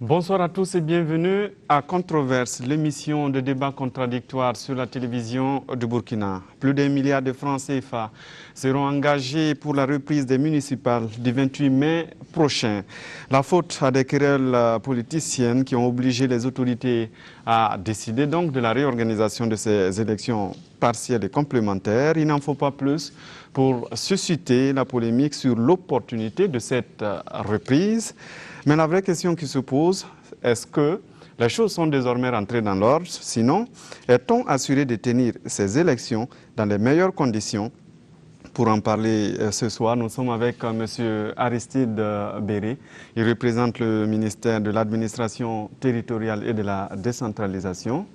Bonsoir à tous et bienvenue à Controverse, l'émission de débat contradictoire sur la télévision du Burkina. Plus d'1 milliard de francs CFA seront engagés pour la reprise des municipales du 28 mai prochain. La faute à des querelles politiciennes qui ont obligé les autorités à décider donc de la réorganisation de ces élections partielles et complémentaires. Il n'en faut pas plus pour susciter la polémique sur l'opportunité de cette reprise. Mais la vraie question qui se pose, est-ce que les choses sont désormais rentrées dans l'ordre? Sinon, est-on assuré de tenir ces élections dans les meilleures conditions? Pour en parler ce soir, nous sommes avec M. Aristide Béré. Il représente le ministère de l'Administration territoriale et de la décentralisation.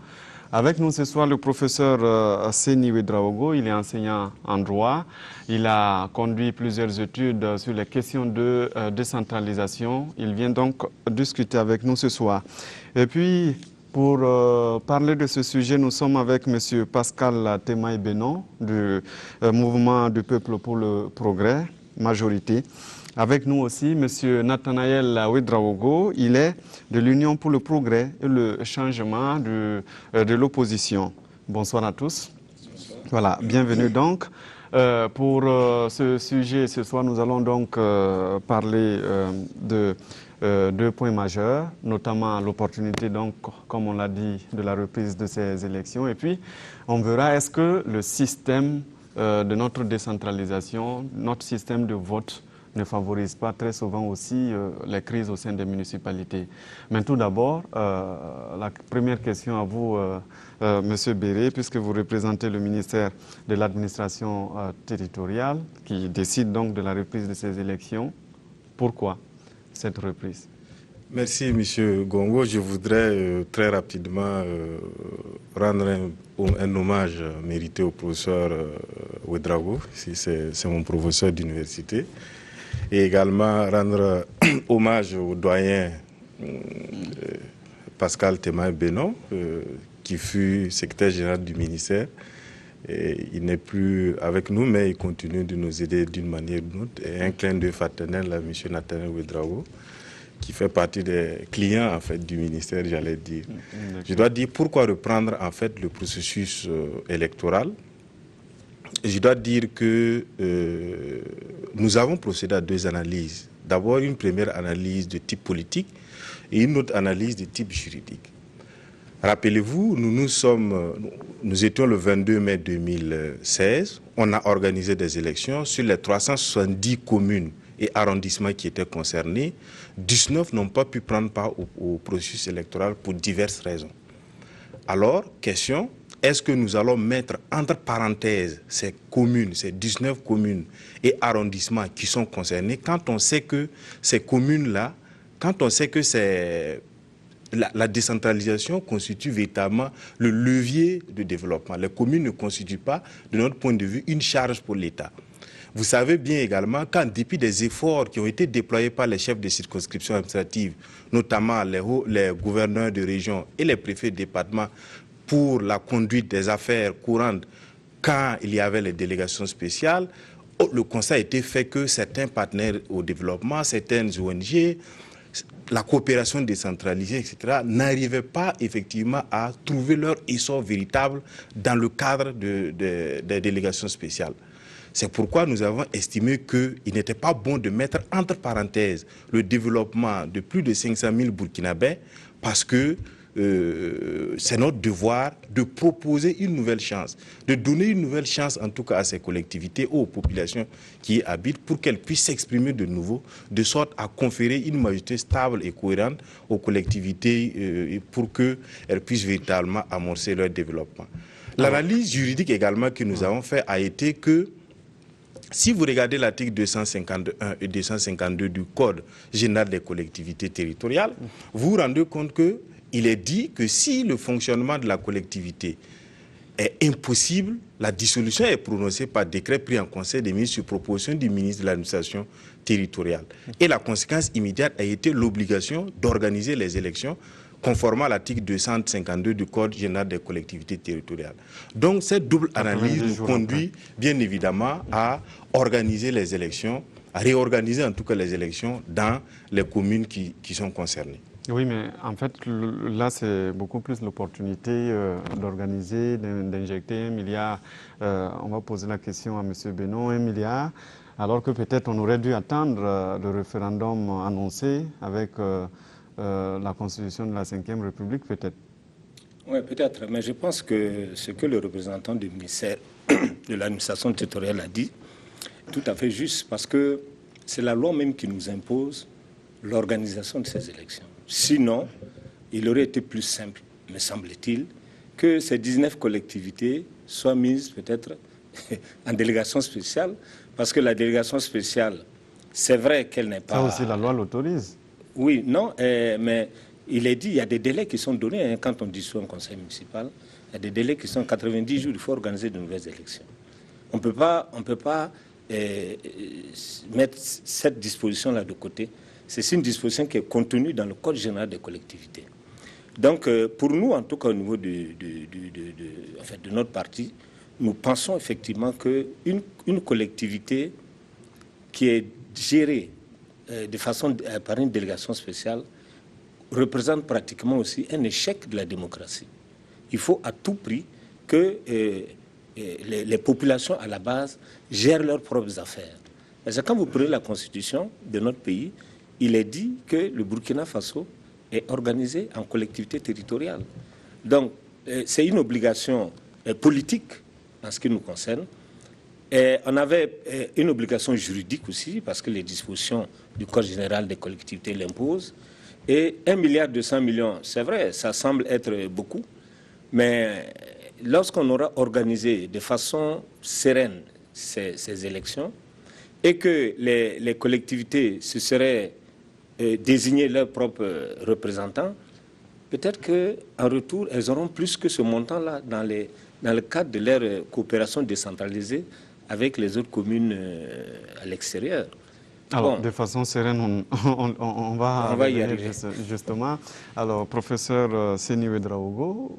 Avec nous ce soir, le professeur Seni Ouedraogo, il est enseignant en droit. Il a conduit plusieurs études sur les questions de décentralisation. Il vient donc discuter avec nous ce soir. Et puis, pour parler de ce sujet, nous sommes avec M. Pascal Temaï-Benon du Mouvement du Peuple pour le Progrès, majorité. Avec nous aussi, M. Nathanaël Ouedraogo, il est de l'Union pour le Progrès et le Changement de l'opposition. Bonsoir à tous. Bonsoir. Voilà, bienvenue donc. Pour ce sujet, ce soir, nous allons donc parler de deux points majeurs, notamment l'opportunité, donc, comme on l'a dit, de la reprise de ces élections. Et puis, on verra est-ce que le système de notre décentralisation, notre système de vote, ne favorise pas très souvent aussi les crises au sein des municipalités. Mais tout d'abord, la première question à vous, Monsieur Béré, puisque vous représentez le ministère de l'Administration territoriale, qui décide donc de la reprise de ces élections. Pourquoi cette reprise? Merci, Monsieur Gongo. Je voudrais très rapidement rendre un hommage mérité au professeur Ouedraogo, si c'est mon professeur d'université, et également rendre hommage au doyen Pascal Temaï-Benon, qui fut secrétaire général du ministère. Et il n'est plus avec nous, mais il continue de nous aider d'une manière ou d'une autre. Et un clin d'œil fraternel à M. Nathanaël Ouedraogo, qui fait partie des clients en fait, du ministère, j'allais dire. Je dois dire pourquoi reprendre en fait, le processus électoral. Je dois dire que nous avons procédé à deux analyses. D'abord, une première analyse de type politique et une autre analyse de type juridique. Rappelez-vous, nous étions le 22 mai 2016. On a organisé des élections sur les 370 communes et arrondissements qui étaient concernés. 19 n'ont pas pu prendre part au processus électoral pour diverses raisons. Alors, question, est-ce que nous allons mettre entre parenthèses ces communes, ces 19 communes et arrondissements qui sont concernés, quand on sait que ces communes-là, quand on sait que la décentralisation constitue véritablement le levier de développement. Les communes ne constituent pas, de notre point de vue, une charge pour l'État. Vous savez bien également qu'en dépit des efforts qui ont été déployés par les chefs de circonscription administrative, notamment les gouverneurs de région et les préfets de département, pour la conduite des affaires courantes quand il y avait les délégations spéciales, le constat a été fait que certains partenaires au développement, certaines ONG, la coopération décentralisée, etc., n'arrivaient pas effectivement à trouver leur essor véritable dans le cadre des délégations spéciales. C'est pourquoi nous avons estimé qu'il n'était pas bon de mettre entre parenthèses le développement de plus de 500 000 Burkinabés parce que c'est notre devoir de proposer une nouvelle chance, de donner une nouvelle chance en tout cas à ces collectivités, aux populations qui y habitent pour qu'elles puissent s'exprimer de nouveau, de sorte à conférer une majorité stable et cohérente aux collectivités pour qu'elles puissent véritablement amorcer leur développement. L'analyse juridique également que nous avons fait a été que si vous regardez l'article 251 et 252 du Code général des collectivités territoriales, vous vous rendez compte qu'il est dit que si le fonctionnement de la collectivité est impossible, la dissolution est prononcée par décret pris en Conseil des ministres sur proposition du ministre de l'administration territoriale. Et la conséquence immédiate a été l'obligation d'organiser les élections conformément à l'article 252 du Code général des collectivités territoriales. Donc cette double analyse nous conduit bien évidemment à organiser les élections, à réorganiser en tout cas les élections dans les communes qui sont concernées. Oui, mais en fait, là, c'est beaucoup plus l'opportunité d'organiser, d'injecter 1 milliard. On va poser la question à M. Benoît, 1 milliard, alors que peut-être on aurait dû attendre le référendum annoncé avec la constitution de la Ve République, peut-être. Oui, peut-être, mais je pense que ce que le représentant du ministère de l'administration territoriale a dit, tout à fait juste, parce que c'est la loi même qui nous impose l'organisation de ces élections. Sinon, il aurait été plus simple, me semble-t-il, que ces 19 collectivités soient mises peut-être en délégation spéciale, parce que la délégation spéciale, c'est vrai qu'elle n'est pas... Ça aussi, la loi l'autorise. Oui, non, mais il est dit, il y a des délais qui sont donnés hein, quand on dissout un conseil municipal. Il y a des délais qui sont 90 jours, il faut organiser de nouvelles élections. On ne peut pas mettre cette disposition-là de côté. C'est une disposition qui est contenue dans le Code général des collectivités. Donc, pour nous, en tout cas au niveau de notre parti, nous pensons effectivement qu'une collectivité qui est gérée de façon par une délégation spéciale représente pratiquement aussi un échec de la démocratie. Il faut à tout prix que les populations à la base gèrent leurs propres affaires. Parce que quand vous prenez la constitution de notre pays, il est dit que le Burkina Faso est organisé en collectivité territoriale. Donc, c'est une obligation politique en ce qui nous concerne. Et on avait une obligation juridique aussi, parce que les dispositions du Code général des collectivités l'imposent. Et 1,2 milliard, c'est vrai, ça semble être beaucoup, mais lorsqu'on aura organisé de façon sereine ces élections et que les collectivités se seraient désigné leurs propres représentants, peut-être qu'en retour, elles auront plus que ce montant-là dans le cadre de leur coopération décentralisée avec les autres communes à l'extérieur. Alors, de façon sereine, on va y arriver justement. Alors, professeur Seni Ouedraogo,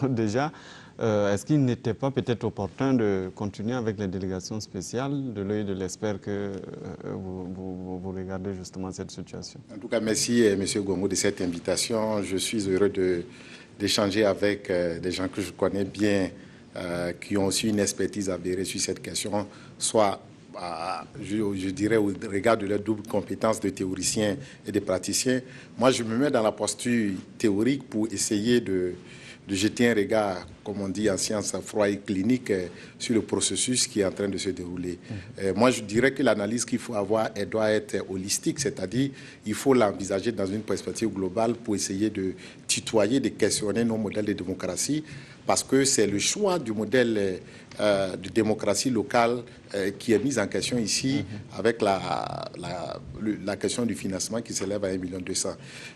déjà, est-ce qu'il n'était pas peut-être opportun de continuer avec les délégations spéciales de l'œil de l'espère que vous regardez justement cette situation? En tout cas, merci M. Gongo de cette invitation. Je suis heureux d'échanger avec des gens que je connais bien, qui ont aussi une expertise avérée sur cette question, soit je dirais au regard de leur double compétence de théoricien et de praticien. Moi, je me mets dans la posture théorique pour essayer de jeter un regard, comme on dit en sciences froid et clinique, sur le processus qui est en train de se dérouler. Moi, je dirais que l'analyse qu'il faut avoir, elle doit être holistique, c'est-à-dire il faut l'envisager dans une perspective globale pour essayer de tutoyer, de questionner nos modèles de démocratie, parce que c'est le choix du modèle de démocratie locale qui est mis en question ici avec la question du financement qui s'élève à 1,2 million.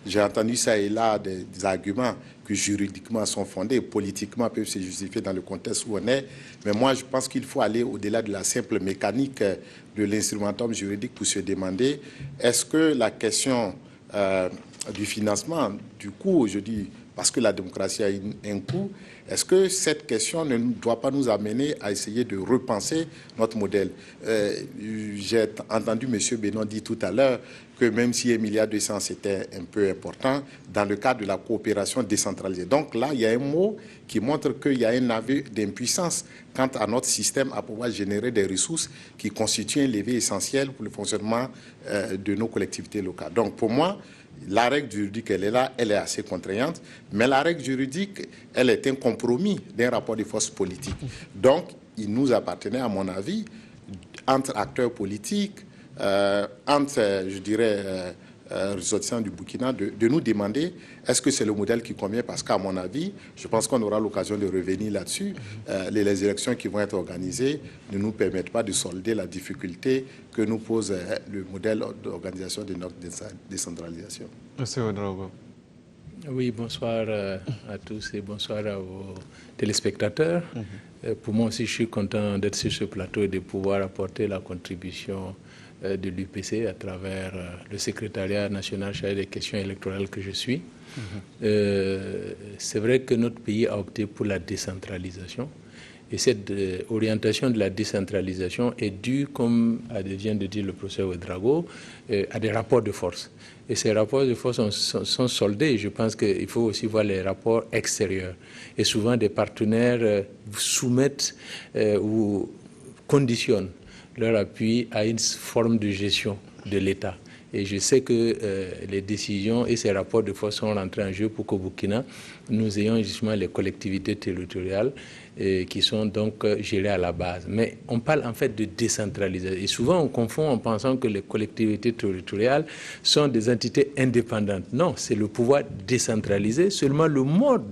J'ai entendu ça et là des arguments que juridiquement sont fondés, politiquement peuvent se justifier dans le contexte où on est. Mais moi, je pense qu'il faut aller au-delà de la simple mécanique de l'instrumentum juridique pour se demander est-ce que la question du financement, du coût, je dis, parce que la démocratie a un coût, est-ce que cette question ne doit pas nous amener à essayer de repenser notre modèle? J'ai entendu M. Benoît dire tout à l'heure que même si 1,2 milliard c'était un peu important, dans le cadre de la coopération décentralisée. Donc là, il y a un mot qui montre qu'il y a un aveu d'impuissance quant à notre système à pouvoir générer des ressources qui constituent un levier essentiel pour le fonctionnement de nos collectivités locales. Donc pour moi, la règle juridique, elle est là, elle est assez contraignante, mais la règle juridique, elle est un compromis d'un rapport de force politique. Donc, il nous appartenait, à mon avis, entre acteurs politiques, entre, je dirais, ressortissants du Burkina, de nous demander est-ce que c'est le modèle qui convient, parce qu'à mon avis, je pense qu'on aura l'occasion de revenir là-dessus. Les élections qui vont être organisées ne nous permettent pas de solder la difficulté que nous pose le modèle d'organisation de notre décentralisation. Monsieur Ouedraogo. Oui, bonsoir à tous et bonsoir à vos téléspectateurs. Pour moi aussi, je suis content d'être sur ce plateau et de pouvoir apporter la contribution de l'UPC à travers le secrétariat national chargé des questions électorales que je suis. C'est vrai que notre pays a opté pour la décentralisation Et cette orientation de la décentralisation est due, comme vient de dire le professeur Ouédraogo, à des rapports de force. Et ces rapports de force sont soldés. Je pense qu'il faut aussi voir les rapports extérieurs. Et souvent, des partenaires soumettent ou conditionnent leur appui à une forme de gestion de l'État. Et je sais que les décisions et ces rapports de force sont rentrés en jeu pour qu'au Burkina, nous ayons justement les collectivités territoriales qui sont donc gérées à la base. Mais on parle en fait de décentralisation. Et souvent, on confond en pensant que les collectivités territoriales sont des entités indépendantes. Non, c'est le pouvoir décentralisé. Seulement le mode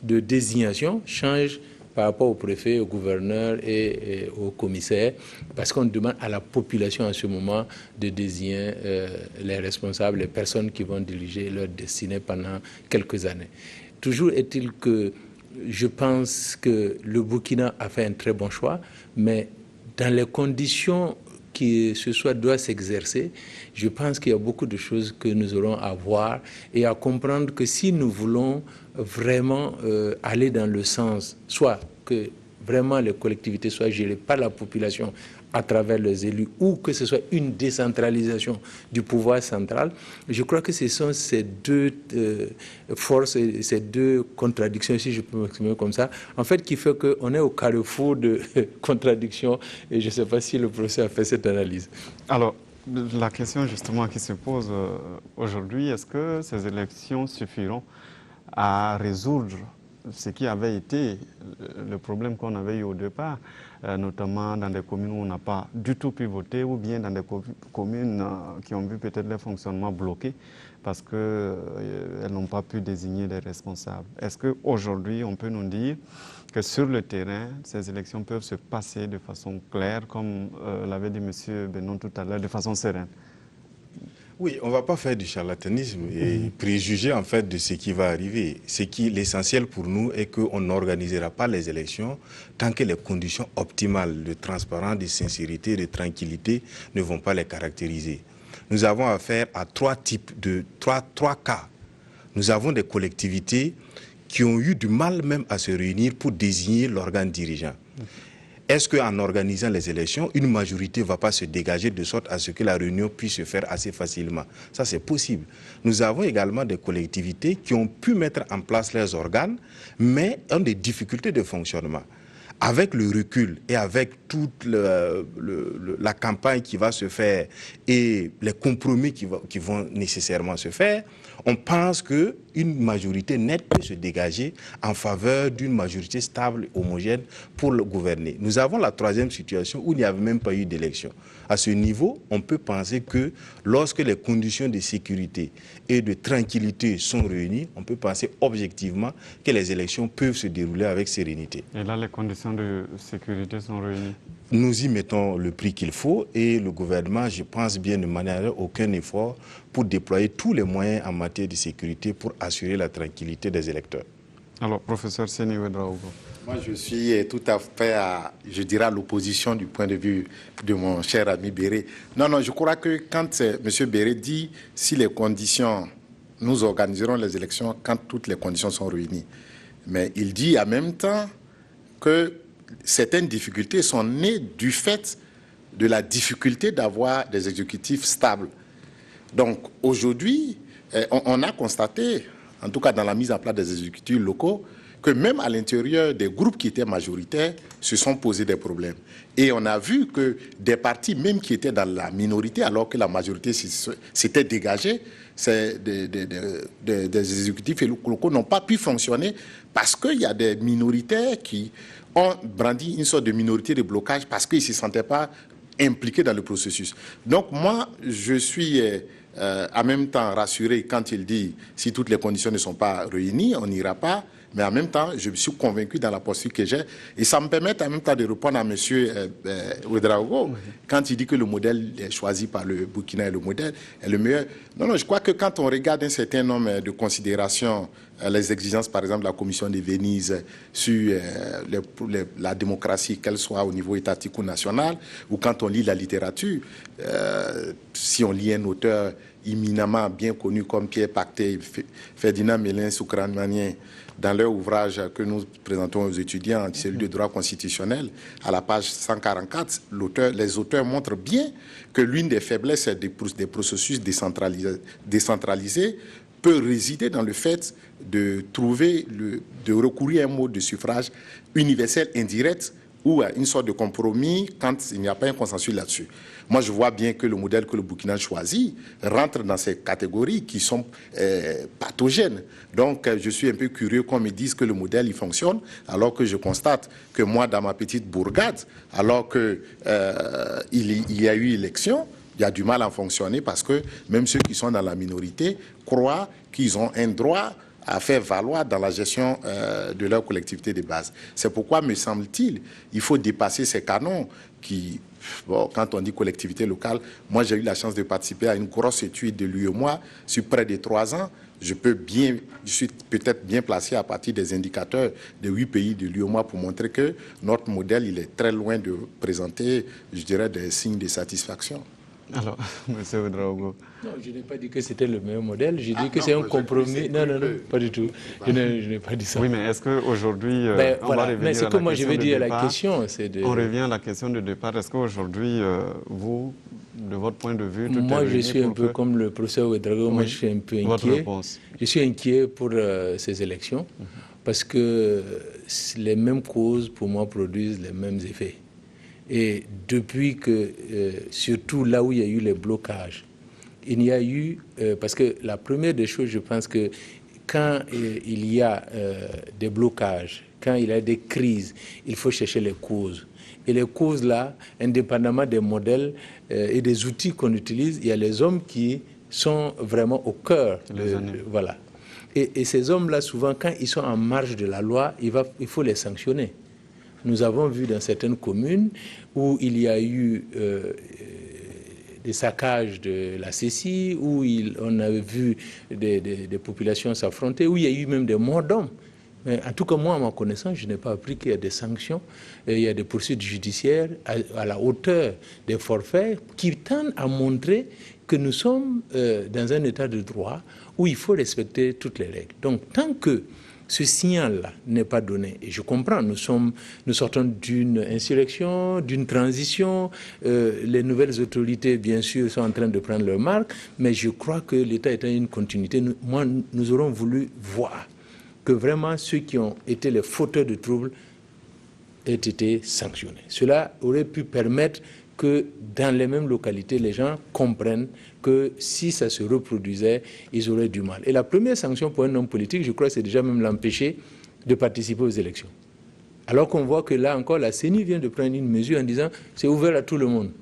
de désignation change par rapport au préfet, au gouverneur et au commissaire, parce qu'on demande à la population en ce moment de désigner les responsables, les personnes qui vont diriger leur destinée pendant quelques années. Toujours est-il que je pense que le Burkina a fait un très bon choix, mais dans les conditions que ce choix doit s'exercer, je pense qu'il y a beaucoup de choses que nous aurons à voir et à comprendre que si nous voulons vraiment aller dans le sens, soit que vraiment les collectivités soient gérées par la population à travers les élus, ou que ce soit une décentralisation du pouvoir central, je crois que ce sont ces deux forces, ces deux contradictions, si je peux m'exprimer comme ça, en fait, qui fait qu'on est au carrefour de contradictions, et je ne sais pas si le professeur a fait cette analyse. Alors, la question justement qui se pose aujourd'hui, est-ce que ces élections suffiront à résoudre ce qui avait été le problème qu'on avait eu au départ, notamment dans des communes où on n'a pas du tout pu voter, ou bien dans des communes qui ont vu peut-être leur fonctionnement bloqué parce qu'elles n'ont pas pu désigner des responsables. Est-ce qu'aujourd'hui, on peut nous dire que sur le terrain, ces élections peuvent se passer de façon claire, comme l'avait dit M. Benon tout à l'heure, de façon sereine? Oui, on ne va pas faire du charlatanisme et préjuger en fait de ce qui va arriver. L'essentiel pour nous est qu'on n'organisera pas les élections tant que les conditions optimales de transparence, de sincérité, de tranquillité ne vont pas les caractériser. Nous avons affaire à trois cas. Nous avons des collectivités qui ont eu du mal même à se réunir pour désigner l'organe dirigeant. Est-ce qu'en organisant les élections, une majorité ne va pas se dégager de sorte à ce que la réunion puisse se faire assez facilement? Ça, c'est possible. Nous avons également des collectivités qui ont pu mettre en place leurs organes, mais ont des difficultés de fonctionnement. Avec le recul et avec toute la campagne qui va se faire et les compromis qui vont nécessairement se faire, on pense qu'une majorité nette peut se dégager en faveur d'une majorité stable, homogène pour le gouverner. Nous avons la troisième situation où il n'y avait même pas eu d'élection. À ce niveau, on peut penser que lorsque les conditions de sécurité et de tranquillité sont réunies, on peut penser objectivement que les élections peuvent se dérouler avec sérénité. Et là, les conditions de sécurité sont réunies? Nous y mettons le prix qu'il faut et le gouvernement, je pense bien, ne mènera aucun effort pour déployer tous les moyens en matière de sécurité pour assurer la tranquillité des électeurs. Alors, professeur Seni Ouédraogo. Moi, je suis tout à fait je dirais, à l'opposition du point de vue de mon cher ami Béré. Non, je crois que quand M. Béré dit si les conditions, nous organiserons les élections quand toutes les conditions sont réunies. Mais il dit en même temps que certaines difficultés sont nées du fait de la difficulté d'avoir des exécutifs stables. Donc aujourd'hui, on a constaté, en tout cas dans la mise en place des exécutifs locaux, que même à l'intérieur des groupes qui étaient majoritaires, se sont posés des problèmes. Et on a vu que des partis, même qui étaient dans la minorité, alors que la majorité s'était dégagée, des exécutifs locaux n'ont pas pu fonctionner parce qu'il y a des minoritaires qui ont brandi une sorte de minorité de blocage parce qu'ils ne se sentaient pas impliqués dans le processus. Donc moi, je suis en même temps rassuré quand il dit si toutes les conditions ne sont pas réunies, on n'ira pas. Mais en même temps, je me suis convaincu dans la posture que j'ai. Et ça me permet en même temps de répondre à M. Ouédraogo quand il dit que le modèle choisi par le Burkina est le modèle est le meilleur. Non, je crois que quand on regarde un certain nombre de considérations, les exigences, par exemple, de la Commission de Venise sur la démocratie, qu'elle soit au niveau étatique ou national, ou quand on lit la littérature, si on lit un auteur, imminemment bien connus comme Pierre Pacté et Ferdinand Mélin-Soukranian, dans leur ouvrage que nous présentons aux étudiants, celui de droit constitutionnel, à la page 144, les auteurs montrent bien que l'une des faiblesses des processus décentralisés peut résider dans le fait de recourir à un mode de suffrage universel indirect ou à une sorte de compromis quand il n'y a pas un consensus là-dessus. Moi, je vois bien que le modèle que le Burkina choisit rentre dans ces catégories qui sont pathogènes. Donc, je suis un peu curieux qu'on me dise que le modèle, il fonctionne, alors que je constate que moi, dans ma petite bourgade, alors qu'il y a eu élection, il y a du mal à fonctionner parce que même ceux qui sont dans la minorité croient qu'ils ont un droit à faire valoir dans la gestion de leur collectivité de base. C'est pourquoi, me semble-t-il, il faut dépasser ces canons qui, bon, quand on dit collectivité locale, moi j'ai eu la chance de participer à une grosse étude de l'UEMOA sur près de 3 ans. Je suis peut-être bien placé à partir des indicateurs de 8 pays de l'UEMOA pour montrer que notre modèle, il est très loin de présenter, je dirais, des signes de satisfaction. Alors, M. Ouedraogo. Non, je n'ai pas dit que c'était le meilleur modèle. J'ai dit que c'est un compromis. Non, pas du tout. Je n'ai pas dit ça. Oui, mais est-ce qu'aujourd'hui, on va revenir mais ce que moi je veux dire à la question, c'est de... On revient à la question de départ. Est-ce qu'aujourd'hui, vous, de votre point de vue, tout moi, je suis un peu comme le professeur Ouedraogo. Moi, je suis un peu inquiet. Je suis inquiet pour ces élections parce que les mêmes causes, pour moi, produisent les mêmes effets. Et depuis que, surtout là où il y a eu les blocages, il y a eu, parce que la première des choses, je pense que quand il y a des blocages, quand il y a des crises, il faut chercher les causes. Et les causes là, indépendamment des modèles et des outils qu'on utilise, il y a les hommes qui sont vraiment au cœur. Voilà. Et ces hommes-là, souvent, quand ils sont en marge de la loi, il faut les sanctionner. Nous avons vu dans certaines communes où il y a eu des saccages de la CECI, où on a vu des populations s'affronter, où il y a eu même des morts d'hommes. Mais en tout cas, moi, à ma connaissance, je n'ai pas appris qu'il y a des sanctions, il y a des poursuites judiciaires à la hauteur des forfaits qui tendent à montrer que nous sommes dans un état de droit où il faut respecter toutes les règles. Donc, tant que ce signal-là n'est pas donné, et je comprends, nous sortons d'une insurrection, d'une transition, les nouvelles autorités, bien sûr, sont en train de prendre leur marque, mais je crois que l'État est une continuité. Nous aurons voulu voir que vraiment ceux qui ont été les fauteurs de troubles aient été sanctionnés. Cela aurait pu permettre que dans les mêmes localités, les gens comprennent que si ça se reproduisait, ils auraient du mal. Et la première sanction pour un homme politique, je crois, c'est déjà même l'empêcher de participer aux élections. Alors qu'on voit que là encore, la CENI vient de prendre une mesure en disant c'est ouvert à tout le monde.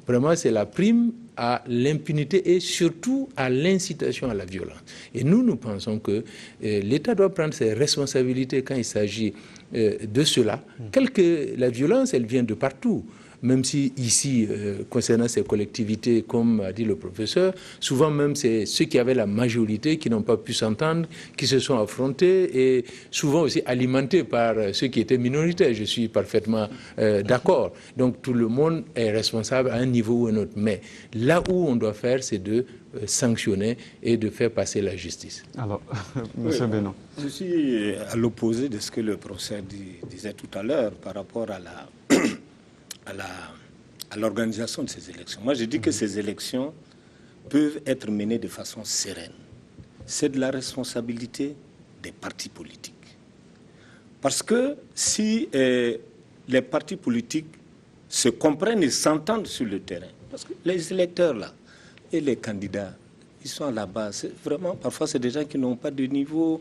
Vraiment, c'est la prime à l'impunité et surtout à l'incitation à la violence. Et nous pensons que l'État doit prendre ses responsabilités quand il s'agit de cela. Quelle que la violence, elle vient de partout. Même si ici, concernant ces collectivités, comme a dit le professeur, souvent même c'est ceux qui avaient la majorité qui n'ont pas pu s'entendre, qui se sont affrontés et souvent aussi alimentés par ceux qui étaient minoritaires. Je suis parfaitement d'accord. Donc tout le monde est responsable à un niveau ou à un autre. Mais là où on doit faire, c'est de sanctionner et de faire passer la justice. Alors, M. Benoît. Je suis à l'opposé de ce que le professeur disait tout à l'heure par rapport à l'organisation de ces élections. Moi, je dis que ces élections peuvent être menées de façon sereine. C'est de la responsabilité des partis politiques. Parce que si les partis politiques se comprennent et s'entendent sur le terrain, parce que les électeurs, là, et les candidats, ils sont à la base. Vraiment, parfois, c'est des gens qui n'ont pas de niveau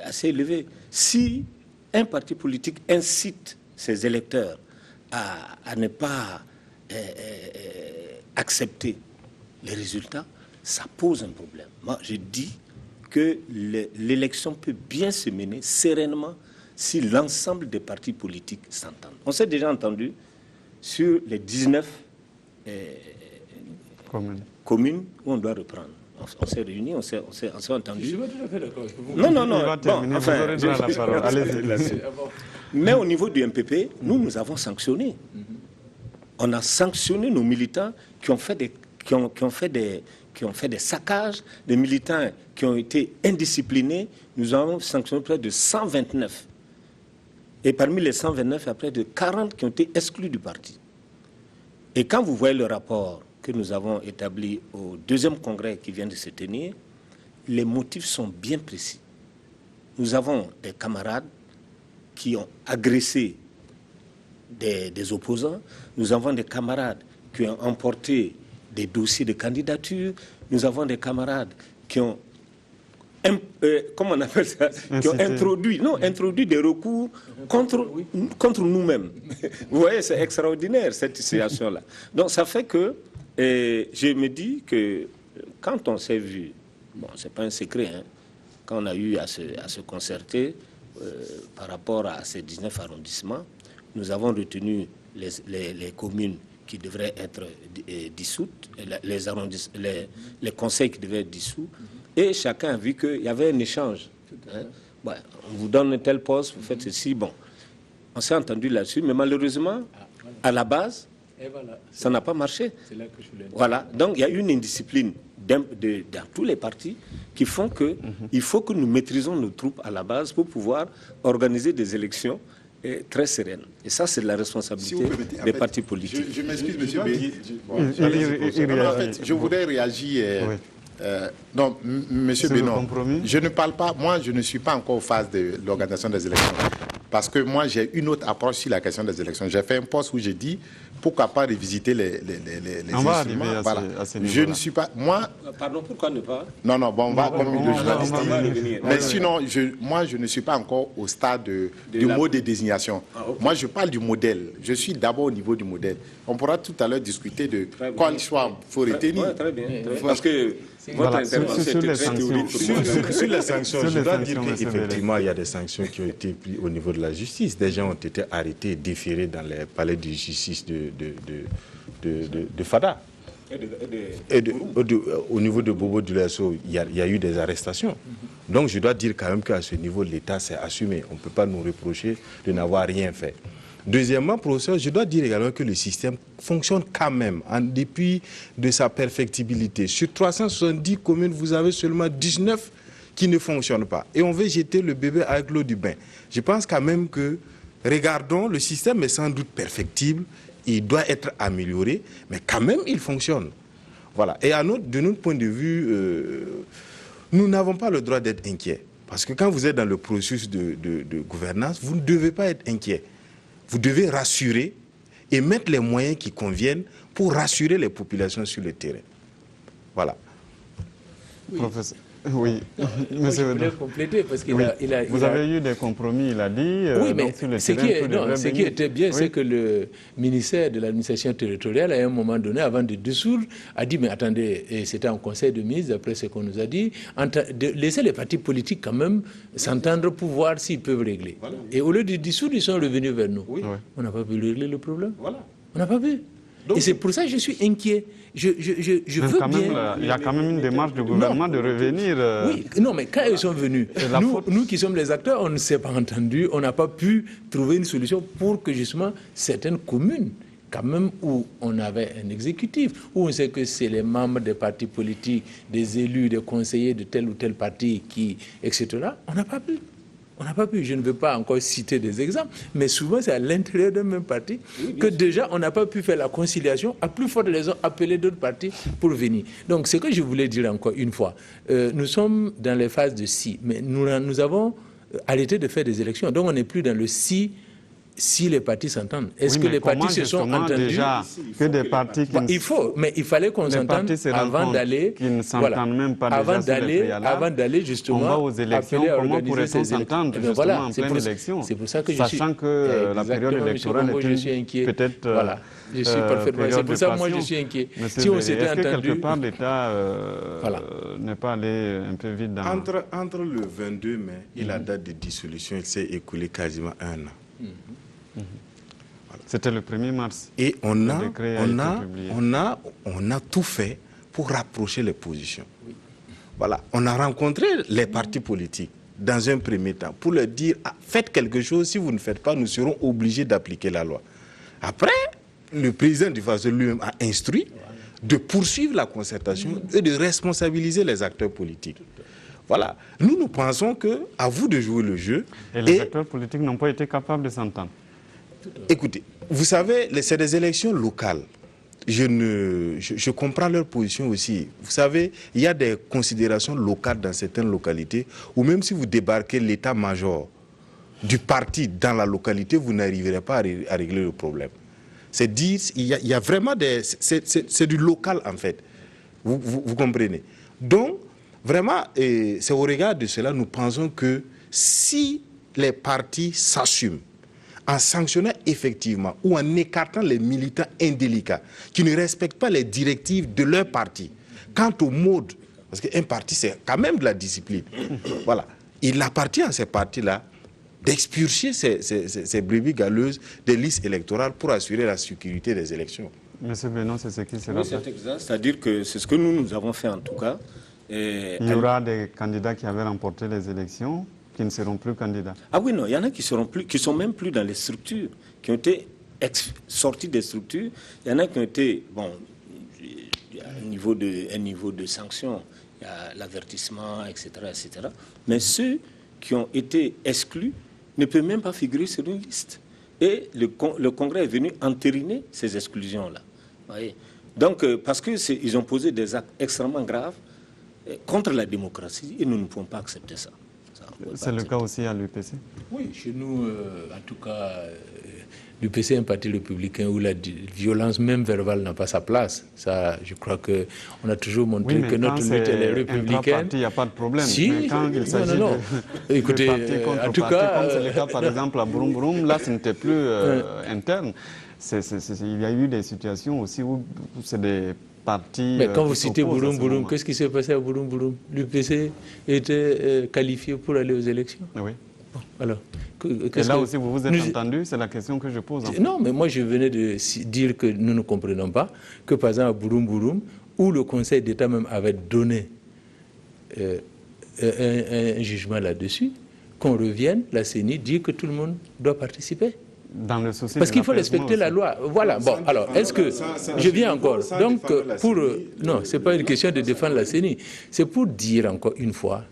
assez élevé. Si un parti politique incite ses électeurs à ne pas accepter les résultats, ça pose un problème. Moi, je dis que l'élection peut bien se mener sereinement si l'ensemble des partis politiques s'entendent. On s'est déjà entendu sur les 19 communes où on doit reprendre. On s'est réunis, on s'est entendu. Je suis pas tout à fait d'accord. Mais au niveau du MPP, nous avons sanctionné. On a sanctionné nos militants qui ont qui ont fait des saccages, des militants qui ont été indisciplinés. Nous avons sanctionné près de 129. Et parmi les 129, il y a près de 40 qui ont été exclus du parti. Et quand vous voyez le rapport que nous avons établi au 2e congrès qui vient de se tenir, les motifs sont bien précis. Nous avons des camarades qui ont agressé des opposants. Nous avons des camarades qui ont emporté des dossiers de candidature. Nous avons des camarades qui ont, comment on appelle ça, qui ont introduit des recours contre nous-mêmes. Vous voyez, c'est extraordinaire cette situation-là. Donc ça fait que je me dis que quand on s'est vu, bon, c'est pas un secret, hein, quand on a eu à se concerter par rapport à ces 19 arrondissements, nous avons retenu les communes qui devraient être dissoutes, les conseils qui devaient être dissous, et chacun a vu qu'il y avait un échange. Hein. Ouais, on vous donne un tel poste, vous faites ceci, bon. On s'est entendu là-dessus, mais malheureusement, à la base, ça n'a pas marché. Voilà, donc il y a une indiscipline dans tous les partis qui font qu'il faut que nous maîtrisons nos troupes à la base pour pouvoir organiser des élections très sereines. Et ça, c'est la responsabilité des partis politiques. Je m'excuse, monsieur B. Je voudrais réagir. Non, monsieur Bénon, je ne parle pas, moi je ne suis pas encore aux phases de l'organisation des élections. Parce que moi j'ai une autre approche sur la question des élections. J'ai fait un post où j'ai dit pourquoi pas revisiter les instruments. Voilà. Je ne suis pas. Moi. Pardon, pourquoi ne pas? Non, bon, on va comme le journaliste dit. Mais sinon, moi je ne suis pas encore au stade du mot de désignation. Okay. Moi je parle du modèle. Je suis d'abord au niveau du modèle. On pourra tout à l'heure discuter de quel choix il faut retenir. Ouais, très bien. Parce que votre intervention était très théorique. Sur les sanctions, je dois dire qu'effectivement, il y a des sanctions qui ont été prises au niveau de la justice. Des gens ont été arrêtés et déférés dans les palais de justice de Fada. Au niveau de Bobo Dioulasso, il y a eu des arrestations. Donc je dois dire quand même qu'à ce niveau, l'État s'est assumé. On ne peut pas nous reprocher de n'avoir rien fait. Deuxièmement, professeur, je dois dire également que le système fonctionne quand même, en dépit de sa perfectibilité. Sur 370 communes, vous avez seulement 19 qui ne fonctionnent pas. Et on veut jeter le bébé avec l'eau du bain. Je pense quand même que, regardons, le système est sans doute perfectible, il doit être amélioré, mais quand même, il fonctionne. Voilà. Et de notre point de vue, nous n'avons pas le droit d'être inquiets. Parce que quand vous êtes dans le processus de gouvernance, vous ne devez pas être inquiets. Vous devez rassurer et mettre les moyens qui conviennent pour rassurer les populations sur le terrain. Voilà. Oui. Professeur. Oui. Non, je voulais compléter parce qu'il Vous avez eu des compromis, il a dit. Oui, mais ce qui était bien, c'est que le ministère de l'administration territoriale, à un moment donné, avant de dissoudre, a dit, mais attendez, et c'était en conseil de ministre, après ce qu'on nous a dit, de laisser les partis politiques quand même s'entendre pour voir s'ils peuvent régler. Voilà. Et au lieu de dissoudre, ils sont revenus vers nous. Oui. On n'a pas pu régler le problème. Voilà. On n'a pas pu. Donc, et c'est pour ça que je suis inquiet. Je veux bien... Il y a quand même une démarche du gouvernement de revenir... Oui, non, mais quand ils sont venus, nous qui sommes les acteurs, on ne s'est pas entendu, on n'a pas pu trouver une solution pour que justement certaines communes, quand même où on avait un exécutif, où on sait que c'est les membres des partis politiques, des élus, des conseillers de tel ou tel parti, etc., on n'a pas pu. On n'a pas pu, je ne veux pas encore citer des exemples, mais souvent c'est à l'intérieur d'un même parti que déjà on n'a pas pu faire la conciliation, à plus forte raison appeler d'autres partis pour venir. Donc ce que je voulais dire encore une fois, nous sommes dans les phases de si, mais nous avons arrêté de faire des élections, donc on n'est plus dans le si les partis s'entendent. Est-ce que les partis se sont entendus déjà que des partis il fallait qu'on s'entende avant d'aller... Avant d'aller justement... On va aux élections, comment pourrait-on s'entendre justement en pleine élection? C'est pour ça que sachant que la période électorale est peut-être... Voilà, je suis parfaitement... C'est pour ça que moi je suis inquiet. Si on s'était entendu... Est-ce que quelque part l'État n'est pas allé un peu vite dans... Entre le 22 mai et la date de dissolution, il s'est écoulé quasiment un an. Voilà. C'était le 1er mars. Et on a tout fait pour rapprocher les positions. Oui. Voilà. On a rencontré les partis politiques dans un premier temps pour leur dire faites quelque chose, si vous ne faites pas, nous serons obligés d'appliquer la loi. Après, le président du FASO lui-même a instruit de poursuivre la concertation et de responsabiliser les acteurs politiques. Voilà. Nous pensons qu'à vous de jouer le jeu. Et les acteurs politiques n'ont pas été capables de s'entendre. Écoutez, vous savez, c'est des élections locales. Je comprends leur position aussi. Vous savez, il y a des considérations locales dans certaines localités où même si vous débarquez l'état-major du parti dans la localité, vous n'arriverez pas à régler le problème. C'est dire, il y a vraiment des... C'est du local en fait. Vous comprenez? Donc, vraiment, c'est au regard de cela, nous pensons que si les partis s'assument, en sanctionnant effectivement ou en écartant les militants indélicats qui ne respectent pas les directives de leur parti. Quant au mode, parce qu'un parti c'est quand même de la discipline, voilà, il appartient à ces partis-là d'expulser ces brebis galeuses des listes électorales pour assurer la sécurité des élections. Monsieur Benoît, c'est ce qui sera Oui, c'est exact. C'est-à-dire que c'est ce que nous avons fait en tout cas. Il y aura des candidats qui avaient remporté les élections qui ne seront plus candidats. Ah oui, non, il y en a qui sont même plus dans les structures, qui ont été sortis des structures. Il y en a qui ont été, bon, il y a un niveau de sanction, il y a l'avertissement, etc., etc. Mais ceux qui ont été exclus ne peuvent même pas figurer sur une liste. Et le Congrès est venu entériner ces exclusions-là. Donc, parce qu'ils ont posé des actes extrêmement graves contre la démocratie, et nous ne pouvons pas accepter ça. C'est le cas aussi à l'UPC? Oui, chez nous, en tout cas, l'UPC est un parti républicain où la violence même verbale n'a pas sa place. Ça, je crois qu'on a toujours montré que notre lutte est républicaine. Il n'y a pas de problème. Si, mais quand il s'agit de écoutez, parti contre en tout parti, cas, comme c'est le cas par exemple à Bouroum Bouroum, là ce n'était plus interne. Il y a eu des situations aussi où c'est des partis... Mais quand vous citez Bouroum Bouroum, qu'est-ce qui s'est passé à Bouroum Bouroum? L'UPC était qualifié pour aller aux élections. Oui. Bon, alors, et là aussi, vous vous êtes entendu, c'est la question que je pose. En fait. Non, mais moi, je venais de dire que nous ne comprenons pas que, par exemple, à Bouroum Bouroum, où le Conseil d'État même avait donné un jugement là-dessus, qu'on revienne, la CENI dit que tout le monde doit participer. Dans le souci parce qu'il faut respecter la loi. Voilà. Bon, alors, est-ce que... Je viens encore. Donc, pour... Non, ce n'est pas une question de défendre la CENI. C'est pour dire encore une fois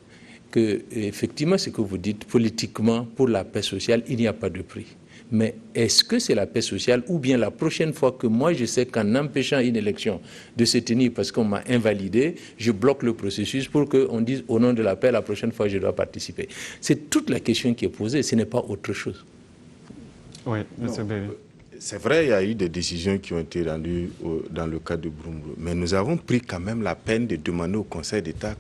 que, effectivement, ce que vous dites, politiquement, pour la paix sociale, il n'y a pas de prix. Mais est-ce que c'est la paix sociale ou bien la prochaine fois que moi, je sais qu'en empêchant une élection de se tenir parce qu'on m'a invalidé, je bloque le processus pour qu'on dise au nom de la paix, la prochaine fois, je dois participer. C'est toute la question qui est posée, ce n'est pas autre chose. Oui, M. Berry. C'est vrai, il y a eu des décisions qui ont été rendues dans le cas de Bouroum Bouroum, mais nous avons pris quand même la peine de demander au Conseil d'État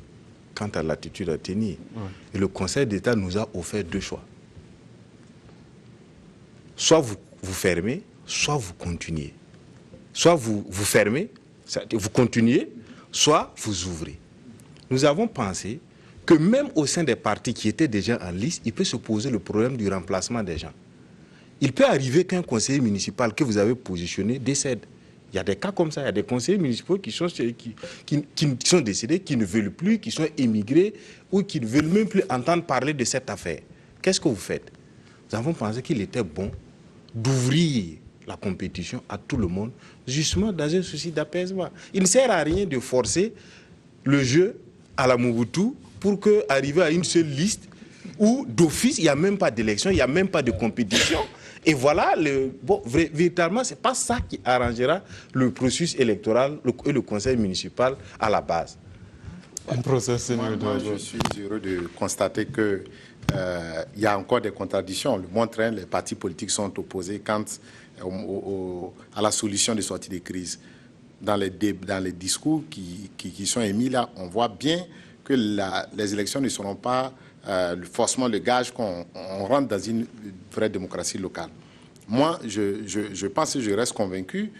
quant à l'attitude à tenir. Oui. Et le Conseil d'État nous a offert deux choix. Soit vous fermez, soit vous continuez. Soit vous fermez, vous continuez, soit vous ouvrez. Nous avons pensé que même au sein des partis qui étaient déjà en liste, il peut se poser le problème du remplacement des gens. Il peut arriver qu'un conseiller municipal que vous avez positionné décède. Il y a des cas comme ça, il y a des conseillers municipaux qui sont décédés, qui ne veulent plus, qui sont émigrés ou qui ne veulent même plus entendre parler de cette affaire. Qu'est-ce que vous faites? Nous avons pensé qu'il était bon d'ouvrir la compétition à tout le monde, justement dans un souci d'apaisement. Il ne sert à rien de forcer le jeu à la Mobutu pour arriver à une seule liste où d'office, il n'y a même pas d'élection, il n'y a même pas de compétition. Et voilà, véritablement, ce n'est pas ça qui arrangera le processus électoral et le conseil municipal à la base. Moi, je suis heureux de constater qu'il y a encore des contradictions. Le montre, les partis politiques sont opposés quant à la solution de sortie des crises. Dans les discours qui sont émis là, on voit bien que les élections ne seront pas forcément le gage qu'on rentre dans une vraie démocratie locale. Moi, je pense et je reste convaincu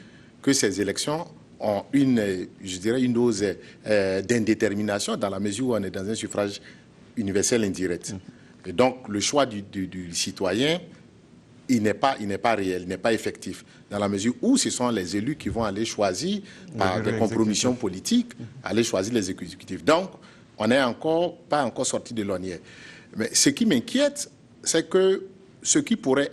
que ces élections ont une dose d'indétermination dans la mesure où on est dans un suffrage universel indirect. Et donc, le choix du citoyen, il n'est pas réel, il n'est pas effectif, dans la mesure où ce sont les élus qui vont aller choisir, par des compromissions politiques, aller choisir les exécutifs. Donc, on n'est pas encore sorti de l'ornière. Mais ce qui m'inquiète, c'est que ce qui pourrait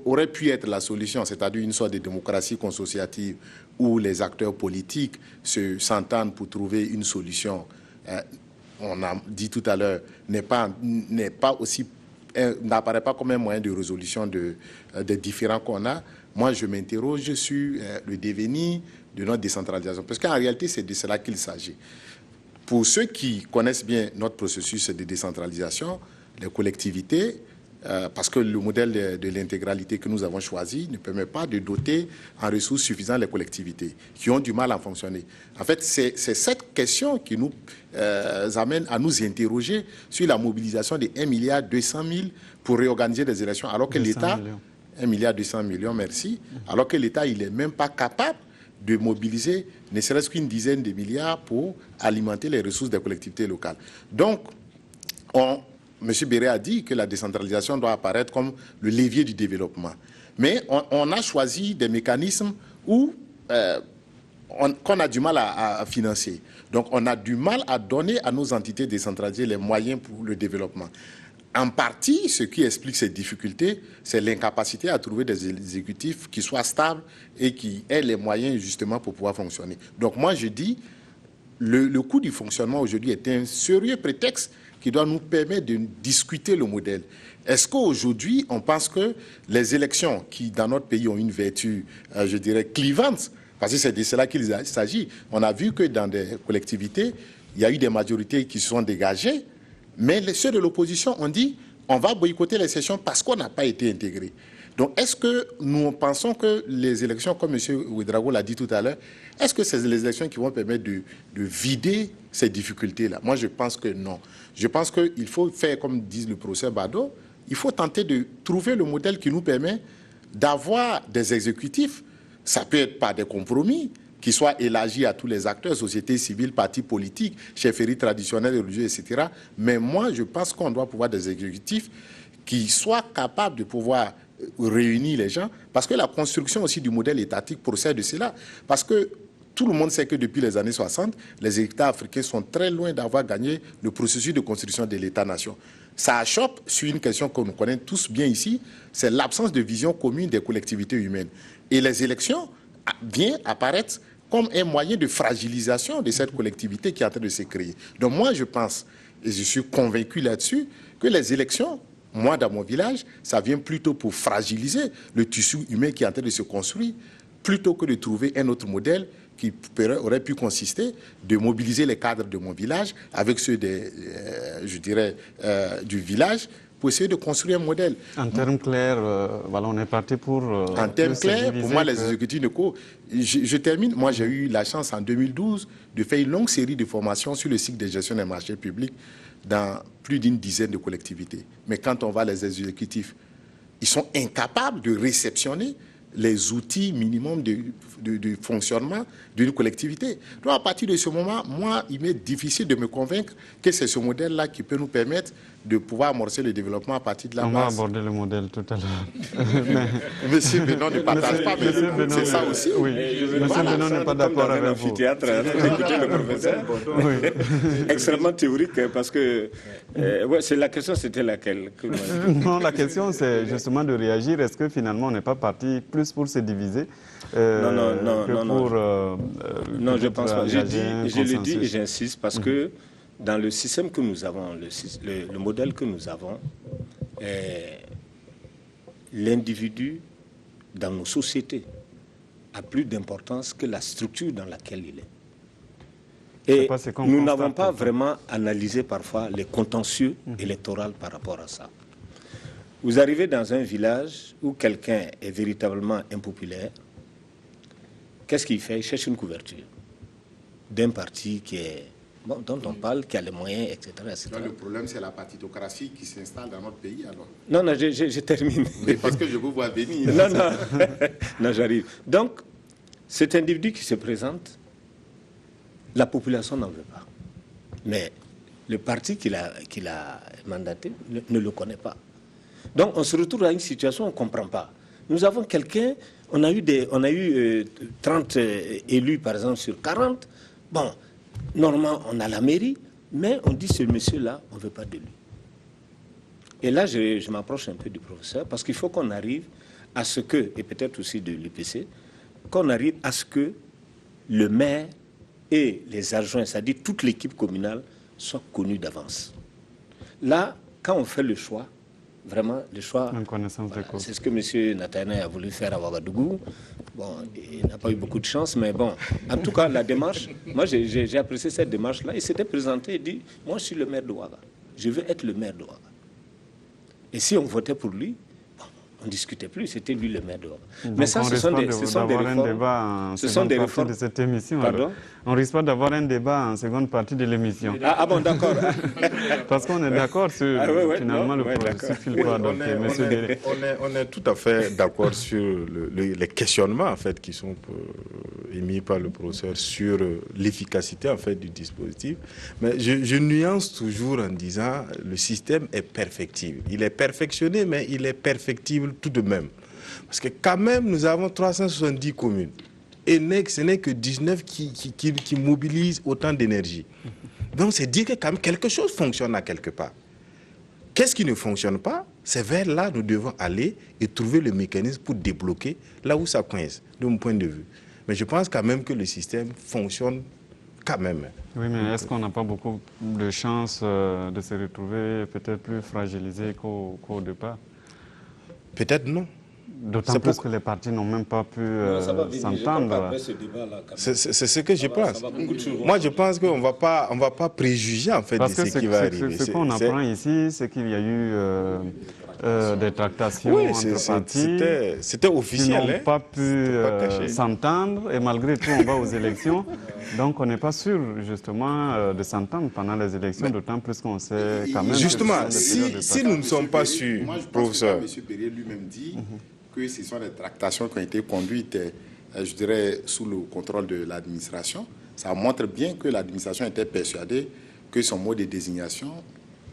aurait pu être la solution, c'est-à-dire une sorte de démocratie consociative où les acteurs politiques s'entendent pour trouver une solution, on a dit tout à l'heure, n'apparaît pas comme un moyen de résolution des différends qu'on a. Moi, je m'interroge sur le devenir de notre décentralisation, parce qu'en réalité, c'est de cela qu'il s'agit. Pour ceux qui connaissent bien notre processus de décentralisation, les collectivités, parce que le modèle de l'intégralité que nous avons choisi ne permet pas de doter en ressources suffisantes les collectivités qui ont du mal à fonctionner. En fait, c'est cette question qui nous amène à nous interroger sur la mobilisation de 1,2 milliard pour réorganiser des élections, alors que l'État... 1,2 milliard, merci. Alors que l'État, il n'est même pas capable de mobiliser ne serait-ce qu'une dizaine de milliards pour alimenter les ressources des collectivités locales. Donc, M. Béré a dit que la décentralisation doit apparaître comme le levier du développement. Mais on a choisi des mécanismes qu'on a du mal à financer. Donc, on a du mal à donner à nos entités décentralisées les moyens pour le développement. En partie, ce qui explique ces difficultés, c'est l'incapacité à trouver des exécutifs qui soient stables et qui aient les moyens justement pour pouvoir fonctionner. Donc moi, je dis, le coût du fonctionnement aujourd'hui est un sérieux prétexte qui doit nous permettre de discuter le modèle. Est-ce qu'aujourd'hui, on pense que les élections qui, dans notre pays, ont une vertu, je dirais, clivante, parce que c'est de cela qu'il s'agit, on a vu que dans des collectivités, il y a eu des majorités qui se sont dégagées, mais ceux de l'opposition ont dit on va boycotter les sessions parce qu'on n'a pas été intégrés. Donc, est-ce que nous pensons que les élections, comme M. Ouédraogo l'a dit tout à l'heure, est-ce que c'est les élections qui vont permettre de vider ces difficultés-là? Moi, je pense que non. Je pense qu'il faut faire, comme dit le professeur Bado, il faut tenter de trouver le modèle qui nous permet d'avoir des exécutifs. Ça peut être par des compromis, qui soient élargis à tous les acteurs, société civile, partis politiques, chefferies traditionnelles, religieuses, etc. Mais moi, je pense qu'on doit pouvoir des exécutifs qui soient capables de pouvoir réunir les gens, parce que la construction aussi du modèle étatique procède de cela. Parce que tout le monde sait que depuis les années 60, les États africains sont très loin d'avoir gagné le processus de construction de l'État-nation. Ça achoppe sur une question que nous connaissons tous bien ici, c'est l'absence de vision commune des collectivités humaines. Et les élections viennent apparaître comme un moyen de fragilisation de cette collectivité qui est en train de se créer. Donc moi, je pense, et je suis convaincu là-dessus, que les élections, moi, dans mon village, ça vient plutôt pour fragiliser le tissu humain qui est en train de se construire, plutôt que de trouver un autre modèle qui aurait pu consister de mobiliser les cadres de mon village avec ceux je dirais, du village, pour essayer de construire un modèle. En termes clairs, voilà, on est parti pour... en termes clairs, pour moi, les exécutifs locaux... Je termine. Moi, j'ai eu la chance, en 2012, de faire une longue série de formations sur le cycle de gestion des marchés publics dans plus d'une dizaine de collectivités. Mais quand on va les exécutifs, ils sont incapables de réceptionner les outils minimums de fonctionnement d'une collectivité. Donc, à partir de ce moment, moi, il m'est difficile de me convaincre que c'est ce modèle-là qui peut nous permettre de pouvoir amorcer le développement à partir de la base. On va aborder le modèle tout à l'heure. Monsieur Benoît ne partage pas, mais c'est ça aussi. Oui, Monsieur Benoît n'est pas d'accord avec vous. Écoutez le professeur. Extrêmement théorique, parce que c'est la question, c'était laquelle? Non, la question, c'est justement de réagir. Est-ce que finalement, on n'est pas parti plus pour se diviser Non, je pense pas. Je le dis et j'insiste parce que dans le système que nous avons, le modèle que nous avons, l'individu dans nos sociétés a plus d'importance que la structure dans laquelle il est. Et nous n'avons pas vraiment analysé parfois les contentieux électoraux par rapport à ça. Vous arrivez dans un village où quelqu'un est véritablement impopulaire, qu'est-ce qu'il fait? Il cherche une couverture d'un parti qui est, dont on parle, qui a les moyens, etc. etc. Donc, le problème, c'est la partitocratie qui s'installe dans notre pays, alors. Non, je termine. Mais parce que je vous vois venir. Non, j'arrive. Donc, cet individu qui se présente, la population n'en veut pas. Mais le parti qu'il a mandaté ne le connaît pas. Donc, on se retrouve dans une situation où on ne comprend pas. Nous avons quelqu'un, on a eu 30 élus, par exemple, sur 40. Bon, normalement, on a la mairie, mais on dit, ce monsieur-là, on ne veut pas de lui. Et là, je m'approche un peu du professeur, parce qu'il faut qu'on arrive à ce que, et peut-être aussi de l'UPC, qu'on arrive à ce que le maire et les adjoints, c'est-à-dire toute l'équipe communale, soient connus d'avance. Là, quand on fait le choix, vraiment, le choix, c'est ce que M. Nathalie a voulu faire à Ouagadougou. Bon, il n'a pas eu beaucoup de chance, mais bon, en tout cas, la démarche, moi j'ai apprécié cette démarche-là. Il s'était présenté et dit, moi je suis le maire de Ouaga, je veux être le maire de Ouaga. Et si on votait pour lui, on ne discutait plus, c'était lui le maire de Ouaga. Mais ça, ce sont des réformes. Ce sont des réformes de cette émission. Pardon? On risque pas d'avoir un débat en seconde partie de l'émission. Ah bon, d'accord. Parce qu'on est d'accord sur finalement le processus qu'il doit adopter. On est tout à fait d'accord sur les questionnements en fait, qui sont émis par le professeur sur l'efficacité en fait, du dispositif. Mais je nuance toujours en disant le système est perfectible. Il est perfectionné, mais il est perfectible tout de même. Parce que quand même, nous avons 370 communes. Et ce n'est que 19 qui mobilisent autant d'énergie. Donc c'est dire que quand même quelque chose fonctionne à quelque part. Qu'est-ce qui ne fonctionne pas? C'est vers là que nous devons aller et trouver le mécanisme pour débloquer là où ça coince, de mon point de vue. Mais je pense quand même que le système fonctionne quand même. Oui, mais est-ce qu'on n'a pas beaucoup de chances de se retrouver peut-être plus fragilisé qu'au départ? Peut-être non. D'autant plus que les partis n'ont même pas pu s'entendre. C'est ce que je pense. Moi, je pense qu'on ne va pas préjuger en fait de ce qui va arriver. Ce qu'on apprend ici, c'est qu'il y a eu des tractations entre partis. C'était officiel. Qui n'ont pas pu s'entendre et malgré tout, on va aux élections. Donc, on n'est pas sûr justement de s'entendre pendant les élections, d'autant plus qu'on sait quand même... Justement, si nous ne sommes pas sûrs, professeur... M. Perrier lui-même dit que ce sont des tractations qui ont été conduites, je dirais, sous le contrôle de l'administration. Ça montre bien que l'administration était persuadée que son mot de désignation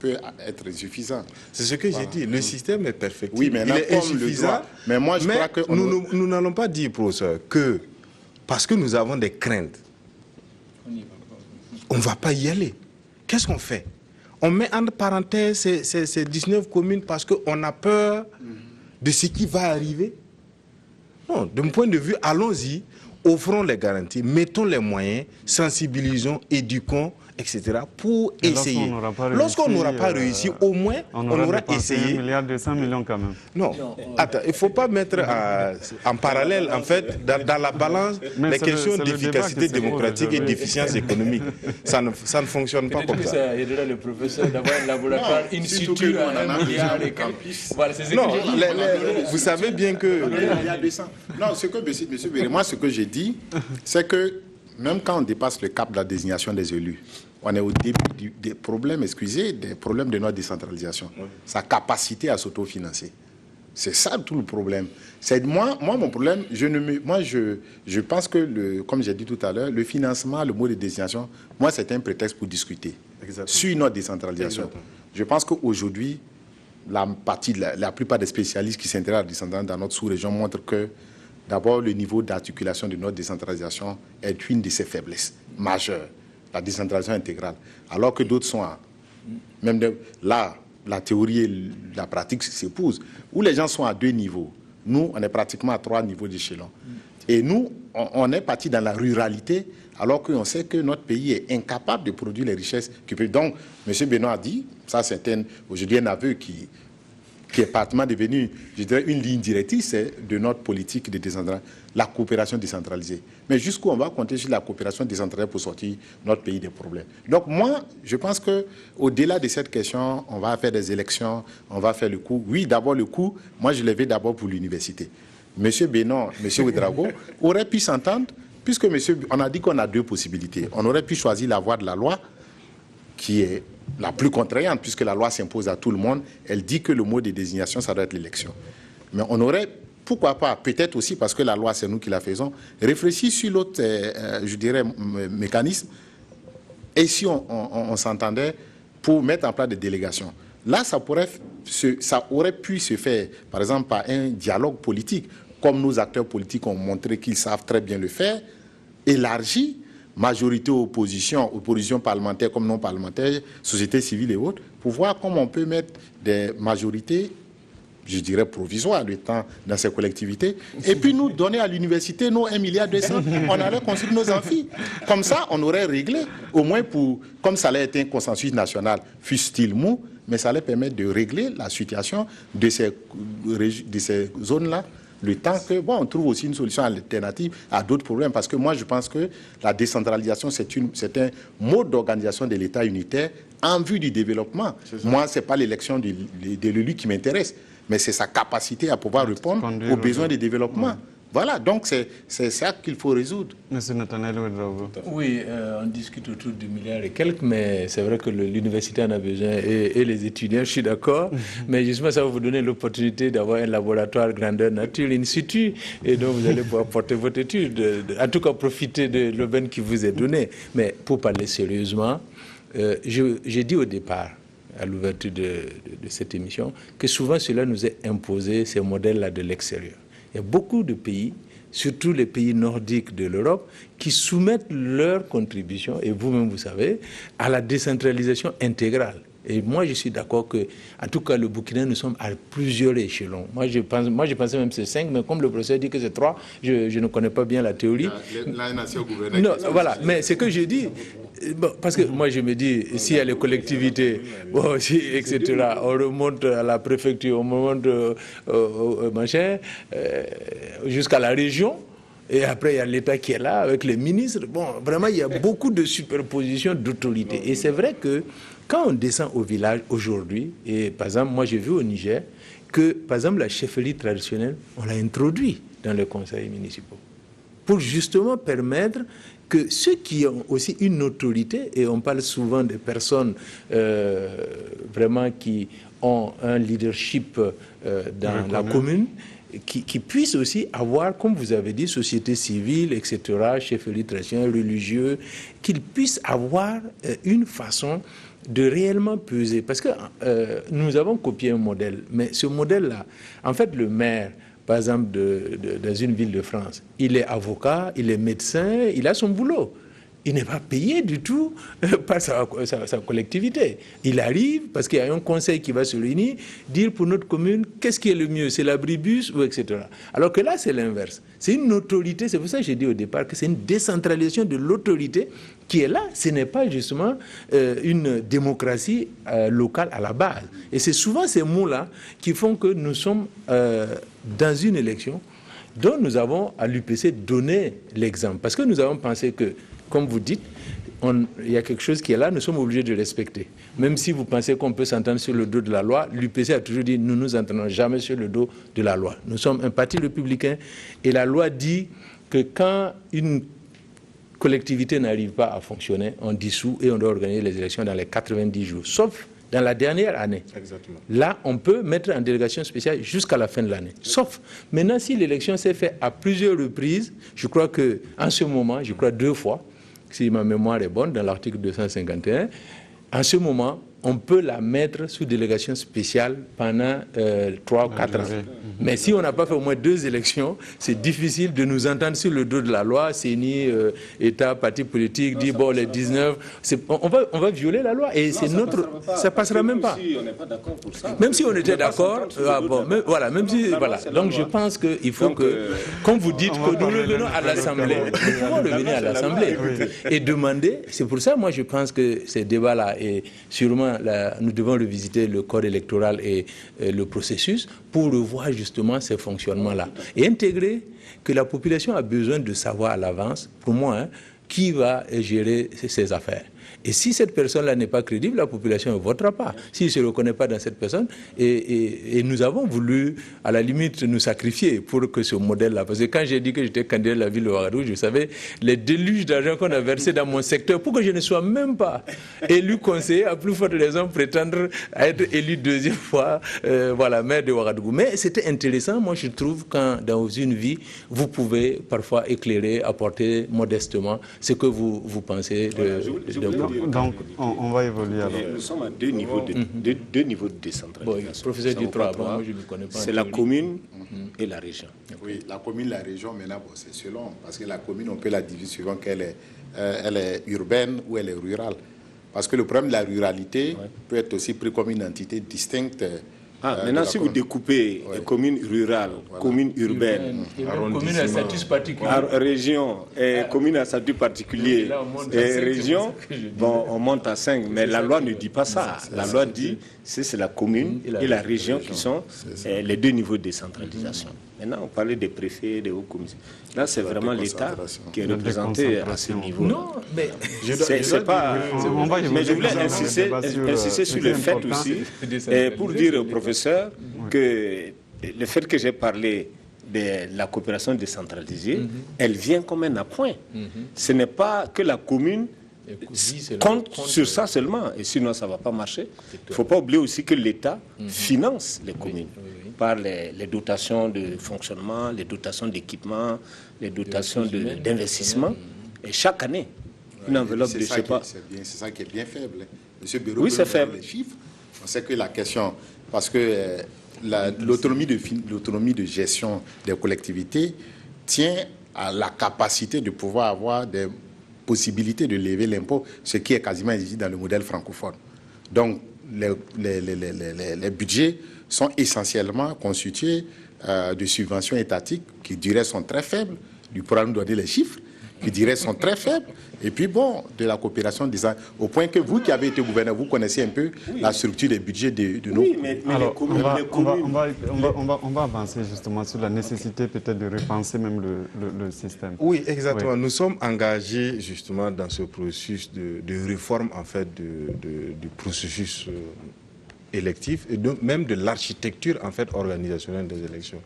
peut être insuffisant. C'est ce que j'ai dit. Le système est perfectible. Oui, mais il est insuffisant. Mais moi, je crois que... Nous n'allons pas dire, professeur, que parce que nous avons des craintes, on ne va pas y aller. Qu'est-ce qu'on fait? On met entre parenthèses ces 19 communes parce qu'on a peur de ce qui va arriver? Non, de mon point de vue, allons-y, offrons les garanties, mettons les moyens, sensibilisons, éduquons, etc. pour essayer. Lorsqu'on n'aura pas réussi, au moins, on aura essayé. 1,2 milliard quand même. Non, attends, il ne faut pas mettre en parallèle, en fait, dans la balance, les questions d'efficacité démocratique et d'efficience économique. Ça ne fonctionne pas comme ça. Ça aiderait le professeur d'avoir un laboratoire in situ à 1 milliard et voilà, c'est ce que non, vous savez bien que... Non, ce que M. Béré, moi, ce que j'ai dit, c'est que même quand on dépasse le cap de la désignation des élus, on est au début des problèmes, des problèmes de notre décentralisation. Oui. Sa capacité à s'autofinancer. C'est ça tout le problème. Moi, mon problème, je pense que, comme j'ai dit tout à l'heure, le financement, le mot de désignation, moi, c'est un prétexte pour discuter. Exactement. Sur notre décentralisation. Exactement. Je pense qu'aujourd'hui, la plupart des spécialistes qui s'intéressent à la décentralisation dans notre sous-région montrent que, d'abord, le niveau d'articulation de notre décentralisation est une de ses faiblesses majeures, la décentralisation intégrale. Alors que d'autres sont là, la théorie et la pratique s'épousent, où les gens sont à 2 niveaux. Nous, on est pratiquement à 3 niveaux d'échelon. Et nous, on est parti dans la ruralité, alors qu'on sait que notre pays est incapable de produire les richesses qu'il peut. Donc, M. Benoît a dit, ça c'est aujourd'hui un aveu qui est pratiquement devenu, je dirais, une ligne directrice de notre politique de décentralisation, la coopération décentralisée. Mais jusqu'où on va compter sur la coopération décentralisée pour sortir notre pays des problèmes. Donc moi, je pense qu'au-delà de cette question, on va faire des élections, on va faire le coup. Oui, d'abord le coup, moi je l'ai fait d'abord pour l'université. M. Bénon, M. Ouedraogo auraient pu s'entendre, puisque on a dit qu'on a 2 possibilités. On aurait pu choisir la voie de la loi, qui est la plus contraignante, puisque la loi s'impose à tout le monde. Elle dit que le mot de désignation, ça doit être l'élection. Mais on aurait, pourquoi pas, peut-être aussi parce que la loi, c'est nous qui la faisons, réfléchi sur l'autre, je dirais, mécanisme, et si on s'entendait pour mettre en place des délégations. Là, ça aurait pu se faire, par exemple, par un dialogue politique, comme nos acteurs politiques ont montré qu'ils savent très bien le faire, élargi, majorité opposition parlementaire comme non parlementaire, société civile et autres, pour voir comment on peut mettre des majorités je dirais provisoire, le temps dans ces collectivités, et puis nous donner à l'université nos 1,2 milliard, on allait construire nos amphis. Comme ça, on aurait réglé, au moins comme ça allait être un consensus national, fût-il mou, mais ça allait permettre de régler la situation de ces zones-là, le temps que, on trouve aussi une solution alternative à d'autres problèmes. Parce que moi, je pense que la décentralisation, c'est un mode d'organisation de l'État unitaire en vue du développement. Moi, ce n'est pas l'élection de l'élu qui m'intéresse, mais c'est sa capacité à pouvoir répondre aux besoins de développement. Ouais. Voilà, donc c'est ça qu'il faut résoudre. Monsieur Nathanaël Ouedraogo. Oui, on discute autour du milliard et quelques, mais c'est vrai que l'université en a besoin et les étudiants, je suis d'accord. Mais justement, ça va vous donner l'opportunité d'avoir un laboratoire grandeur nature in situ, et donc vous allez pouvoir porter votre étude, en tout cas profiter de l'aubaine qui vous est donnée. Mais pour parler sérieusement, j'ai dit au départ, à l'ouverture de cette émission, que souvent cela nous est imposé, ces modèles-là de l'extérieur. Il y a beaucoup de pays, surtout les pays nordiques de l'Europe, qui soumettent leur contribution, et vous-même vous savez, à la décentralisation intégrale. Et moi, je suis d'accord que, en tout cas, le Burkina, nous sommes à plusieurs échelons. Moi, je pensais même que c'est 5, mais comme le professeur dit que c'est 3, je ne connais pas bien la théorie. La nation gouvernée. Non, voilà, mais c'est que je dis, parce que moi, je me dis, s'il y a les collectivités, etc., on remonte à la préfecture, on remonte jusqu'à la région. Et après, il y a l'État qui est là, avec les ministres. Bon, vraiment, il y a beaucoup de superpositions d'autorité. Et c'est vrai que quand on descend au village aujourd'hui, et par exemple, moi j'ai vu au Niger, que par exemple la chefferie traditionnelle, on l'a introduit dans les conseils municipaux, pour justement permettre que ceux qui ont aussi une autorité, et on parle souvent des personnes vraiment qui ont un leadership dans la commune, qui puissent aussi avoir, comme vous avez dit, société civile, etc., chefferie traditionnelle, religieux, qu'ils puissent avoir une façon de réellement peser. Parce que nous avons copié un modèle, mais ce modèle-là, en fait, le maire, par exemple, dans une ville de France, il est avocat, il est médecin, il a son boulot. Il n'est pas payé du tout par sa collectivité. Il arrive parce qu'il y a un conseil qui va se réunir, dire pour notre commune, qu'est-ce qui est le mieux, c'est l'abribus ou etc. Alors que là, c'est l'inverse. C'est une autorité, c'est pour ça que j'ai dit au départ que c'est une décentralisation de l'autorité qui est là. Ce n'est pas justement une démocratie locale à la base. Et c'est souvent ces mots-là qui font que nous sommes dans une élection dont nous avons à l'UPC donné l'exemple. Parce que nous avons pensé que, comme vous dites, il y a quelque chose qui est là, nous sommes obligés de respecter. Même si vous pensez qu'on peut s'entendre sur le dos de la loi, l'UPC a toujours dit nous ne nous entendons jamais sur le dos de la loi. Nous sommes un parti républicain et la loi dit que quand une collectivité n'arrive pas à fonctionner, on dissout et on doit organiser les élections dans les 90 jours, sauf dans la dernière année. Exactement. Là, on peut mettre en délégation spéciale jusqu'à la fin de l'année. Sauf, maintenant, si l'élection s'est faite à plusieurs reprises, je crois qu'en ce moment, je crois 2 fois, si ma mémoire est bonne, dans l'article 251, en ce moment, on peut la mettre sous délégation spéciale pendant 3 ou 4 ans. Mais si on n'a pas fait au moins 2 élections, c'est difficile de nous entendre sur le dos de la loi, CENI, État, parti politique, dit bon, les 19, on va violer la loi et c'est notre... Ça passera même pas. Si on n'est pas d'accord pour ça. Même si on était d'accord, voilà, même si... Voilà. Donc je pense qu'il faut que, comme vous dites, que nous revenons à l'Assemblée, nous pouvons revenir à l'Assemblée et demander, c'est pour ça, moi je pense que ces débats-là, et sûrement nous devons revisiter le code électoral et le processus pour revoir justement ces fonctionnements-là. Et intégrer que la population a besoin de savoir à l'avance, pour moi, qui va gérer ses affaires. Et si cette personne-là n'est pas crédible, la population ne votera pas. S'il ne se reconnaît pas dans cette personne, et nous avons voulu, à la limite, nous sacrifier pour que ce modèle-là... Parce que quand j'ai dit que j'étais candidat de la ville de Ouagadougou, je savais les déluges d'argent qu'on a versé dans mon secteur pour que je ne sois même pas élu conseiller, à plus forte raison prétendre à être élu 2e fois, maire de Ouagadougou. Mais c'était intéressant, moi je trouve, quand dans une vie, vous pouvez parfois éclairer, apporter modestement ce que vous pensez de Donc, on va évoluer alors. Nous sommes à 2 niveaux de décentralisation. Bon, professeur du droit, moi je ne connais pas. C'est la commune et la région. Oui, la commune, la région, maintenant, c'est selon. Parce que la commune, on peut la diviser suivant qu'elle est urbaine ou elle est rurale. Parce que le problème de la ruralité peut être aussi pris comme une entité distincte Maintenant, si vous découpez communes rurales, communes urbaines, communes à statut particulier, régions, communes à statut particulier, et régions, bon, on monte à 5. Mais la loi ne dit pas ça. La loi dit que c'est la commune et la région qui sont les deux niveaux de décentralisation. Maintenant, on parlait des préfets, des hauts commissaires. Là, c'est vraiment l'État qui est représenté à ce niveau. Non, mais c'est pas. Mais je voulais insister sur le fait aussi, pour dire au professeur que le fait que j'ai parlé de la coopération décentralisée, elle vient comme un appoint. Ce n'est pas que la commune compte sur ça seulement, et sinon ça ne va pas marcher. Il ne faut pas oublier aussi que l'État finance les communes par les dotations de fonctionnement, les dotations d'équipement, les dotations d'investissement, et chaque année, une enveloppe de, je sais pas... C'est ça qui est bien faible. Monsieur Béraud, oui, c'est faible. Les chiffres, on sait que la question, parce que l'autonomie de gestion des collectivités tient à la capacité de pouvoir avoir des possibilités de lever l'impôt, ce qui est quasiment exigé dans le modèle francophone. Donc, les budgets sont essentiellement constitués de subventions étatiques qui, dirais, sont très faibles. Du pourra nous donner les chiffres, qui, dirais, sont très faibles. Et puis, bon, de la coopération des... Au point que vous qui avez été gouverneur, vous connaissez un peu la structure des budgets de nos... Oui, mais alors, on va avancer justement sur la nécessité peut-être de repenser même le système. Oui, exactement. Oui. Nous sommes engagés justement dans ce processus de réforme, en fait, du processus électif et donc même de l'architecture, en fait, organisationnelle des élections.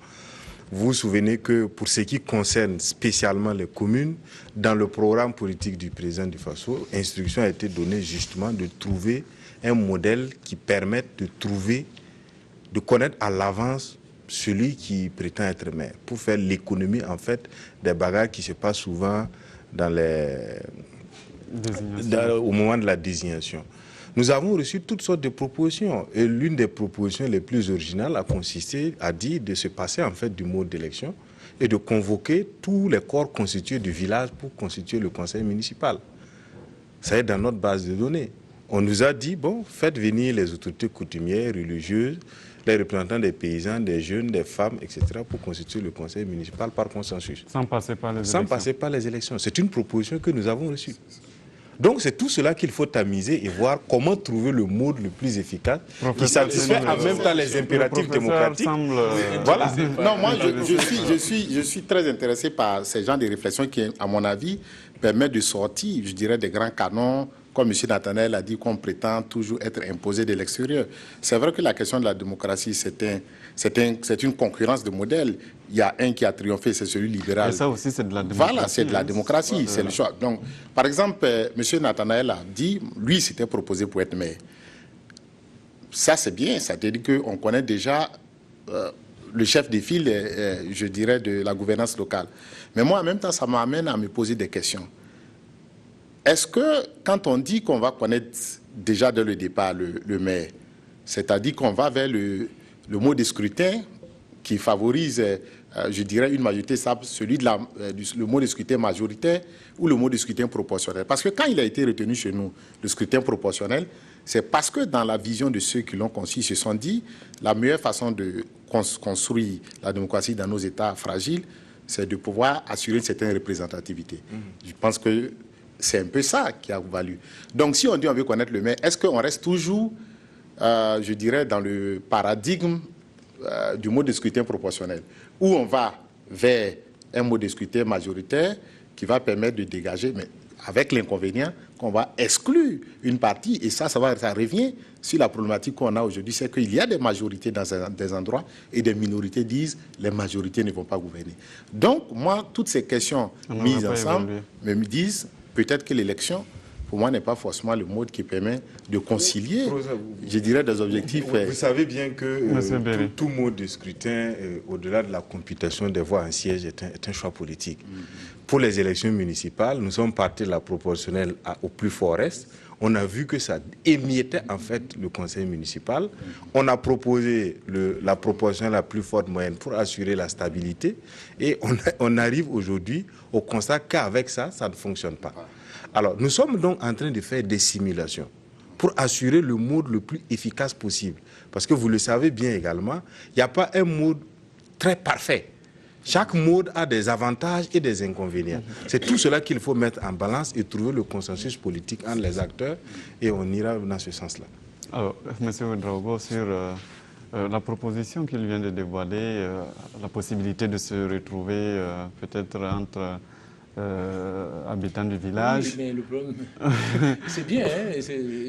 Vous vous souvenez que pour ce qui concerne spécialement les communes, dans le programme politique du président du Faso, instruction a été donnée justement de trouver un modèle qui permette de connaître à l'avance celui qui prétend être maire, pour faire l'économie en fait des bagarres qui se passent souvent au moment de la désignation. Nous avons reçu toutes sortes de propositions et l'une des propositions les plus originales a dit de se passer en fait du mode d'élection et de convoquer tous les corps constitués du village pour constituer le conseil municipal. Ça est dans notre base de données. On nous a dit, bon, faites venir les autorités coutumières, religieuses, les représentants des paysans, des jeunes, des femmes, etc. pour constituer le conseil municipal par consensus. Sans passer par les élections. Sans passer par les élections. C'est une proposition que nous avons reçue. Donc c'est tout cela qu'il faut tamiser et voir comment trouver le mode le plus efficace qui satisfait en même temps les impératifs démocratiques. Voilà. Non, moi je suis très intéressé par ces genres de réflexions qui, à mon avis, permettent de sortir, je dirais, des grands canons, comme M. Nathanaël a dit, qu'on prétend toujours être imposé de l'extérieur. C'est vrai que la question de la démocratie, c'est une concurrence de modèles. Il y a un qui a triomphé, c'est celui libéral. Et ça aussi, c'est de la démocratie. Voilà, c'est de la démocratie, c'est le choix. Donc, par exemple, M. Nathanaël a dit, lui, s'était proposé pour être maire. Ça, c'est bien, ça veut dire qu'on connaît déjà le chef de file, je dirais, de la gouvernance locale. Mais moi, en même temps, ça m'amène à me poser des questions. Est-ce que, quand on dit qu'on va connaître déjà dès le départ le maire, c'est-à-dire qu'on va vers le mode de scrutin qui favorise, je dirais, une majorité stable, celui le mode de scrutin majoritaire ou le mode de scrutin proportionnel. Parce que quand il a été retenu chez nous, le scrutin proportionnel, c'est parce que dans la vision de ceux qui l'ont conçu, ils se sont dit la meilleure façon de construire la démocratie dans nos États fragiles, c'est de pouvoir assurer une certaine représentativité. Je pense que c'est un peu ça qui a valu. Donc si on dit on veut connaître le maire, est-ce qu'on reste toujours, je dirais, dans le paradigme du mode de scrutin proportionnel, où on va vers un mode de scrutin majoritaire qui va permettre de dégager, mais avec l'inconvénient qu'on va exclure une partie, et ça revient sur la problématique qu'on a aujourd'hui, c'est qu'il y a des majorités dans des endroits et des minorités disent les majorités ne vont pas gouverner. Donc moi, toutes ces questions mises ensemble me disent peut-être que l'élection, pour moi, n'est pas forcément le mode qui permet de concilier, je dirais, des objectifs. Vous savez bien que tout mode de scrutin, au-delà de la computation des voix en siège, est un choix politique. Pour les élections municipales, nous sommes partis de la proportionnelle au plus fort est. On a vu que ça émiettait en fait le conseil municipal. On a proposé la proportionnelle la plus forte moyenne pour assurer la stabilité. Et on arrive aujourd'hui au constat qu'avec ça, ça ne fonctionne pas. Alors, nous sommes donc en train de faire des simulations pour assurer le mode le plus efficace possible. Parce que vous le savez bien également, il n'y a pas un mode très parfait. Chaque mode a des avantages et des inconvénients. C'est tout cela qu'il faut mettre en balance et trouver le consensus politique entre les acteurs, et on ira dans ce sens-là. Alors, M. Ouedraogo, sur la proposition qu'il vient de dévoiler, la possibilité de se retrouver peut-être entre habitants du village. Oui, mais le problème, c'est bien, hein,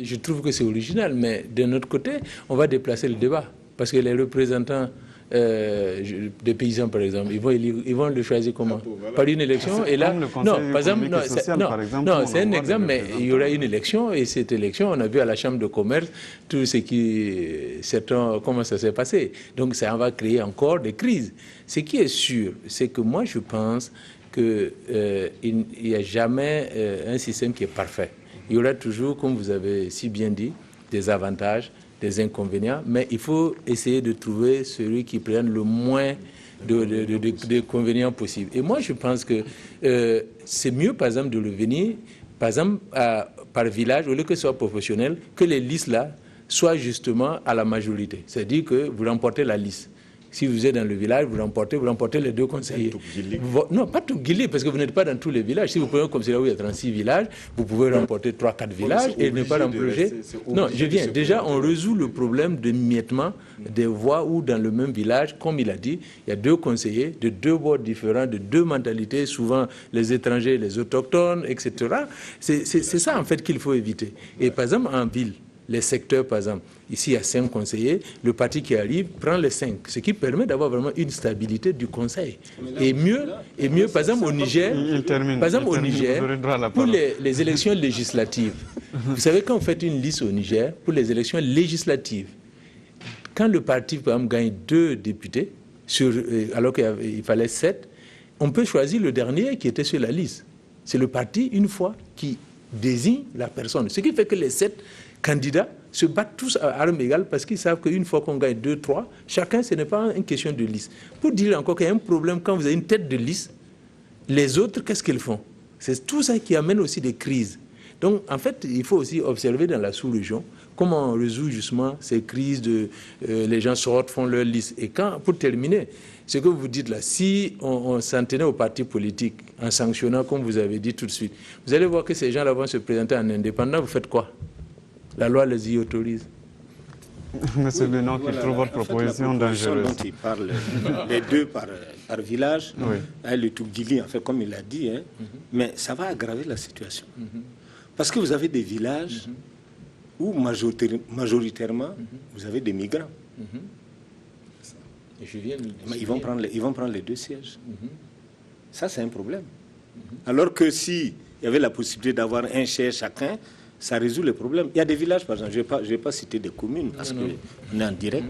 je trouve que c'est original, mais d'un autre côté, on va déplacer le débat. Parce que les représentants des paysans, par exemple, ils vont le choisir comment? Par une élection, et là, non, par exemple, non, c'est un exemple, mais il y aura une élection, et cette élection, on a vu à la Chambre de commerce tout ce qui, comment ça s'est passé. Donc ça va créer encore des crises. Ce qui est sûr, c'est que moi, je pense qu'il n'y a jamais un système qui est parfait. Il y aura toujours, comme vous avez si bien dit, des avantages, des inconvénients, mais il faut essayer de trouver celui qui prenne le moins d'inconvénients possible. Et moi, je pense que c'est mieux, par exemple, de le venir, par exemple, par village, au lieu que ce soit proportionnel, que les listes là soient justement à la majorité. C'est-à-dire que vous remportez la liste. Si vous êtes dans le village, vous remportez les 2 conseillers. Non, pas tout Guili, parce que vous n'êtes pas dans tous les villages. Si vous prenez comme c'est là où il y a 36 villages, vous pouvez remporter 3-4 villages et ne pas remporter. Non, je viens. Déjà, on résout le problème de miettement des voix où dans le même village, comme il a dit, il y a 2 conseillers de 2 bords différents, de 2 mentalités, souvent les étrangers, les autochtones, etc. C'est ça, en fait, qu'il faut éviter. Et par exemple, en ville, les secteurs, par exemple, ici il y a 5 conseillers, le parti qui arrive prend les 5, ce qui permet d'avoir vraiment une stabilité du conseil. Et mieux, par exemple au Niger, pour les élections législatives, vous savez, quand vous faites une liste au Niger, pour les élections législatives, quand le parti, par exemple, gagne 2 députés, alors qu'il fallait 7, on peut choisir le dernier qui était sur la liste. C'est le parti, une fois, qui désigne la personne. Ce qui fait que les 7 candidats se battent tous à armes égales parce qu'ils savent qu'une fois qu'on gagne 2, 3, chacun, ce n'est pas une question de liste. Pour dire encore qu'il y a un problème, quand vous avez une tête de liste, les autres, qu'est-ce qu'ils font? C'est tout ça qui amène aussi des crises. Donc, en fait, il faut aussi observer dans la sous-région comment on résout justement ces crises de les gens sortent, font leur liste. Et quand, pour terminer, ce que vous dites là, si on s'en tenait aux partis politiques en sanctionnant, comme vous avez dit tout de suite, vous allez voir que ces gens-là vont se présenter en indépendant, vous faites quoi? La loi les y autorise. Monsieur Benoît, qui trouve votre proposition dangereuse. Dont il parle, les 2 par village, le Touguili, en fait, comme il l'a dit, mais ça va aggraver la situation. Parce que vous avez des villages où majoritairement, vous avez des migrants. Et je viens de ils vont prendre les 2 sièges. Ça, c'est un problème. Alors que s'il y avait la possibilité d'avoir un siège chacun, ça résout les problèmes. Il y a des villages, par exemple, je ne vais pas citer des communes, parce qu'on est en direct.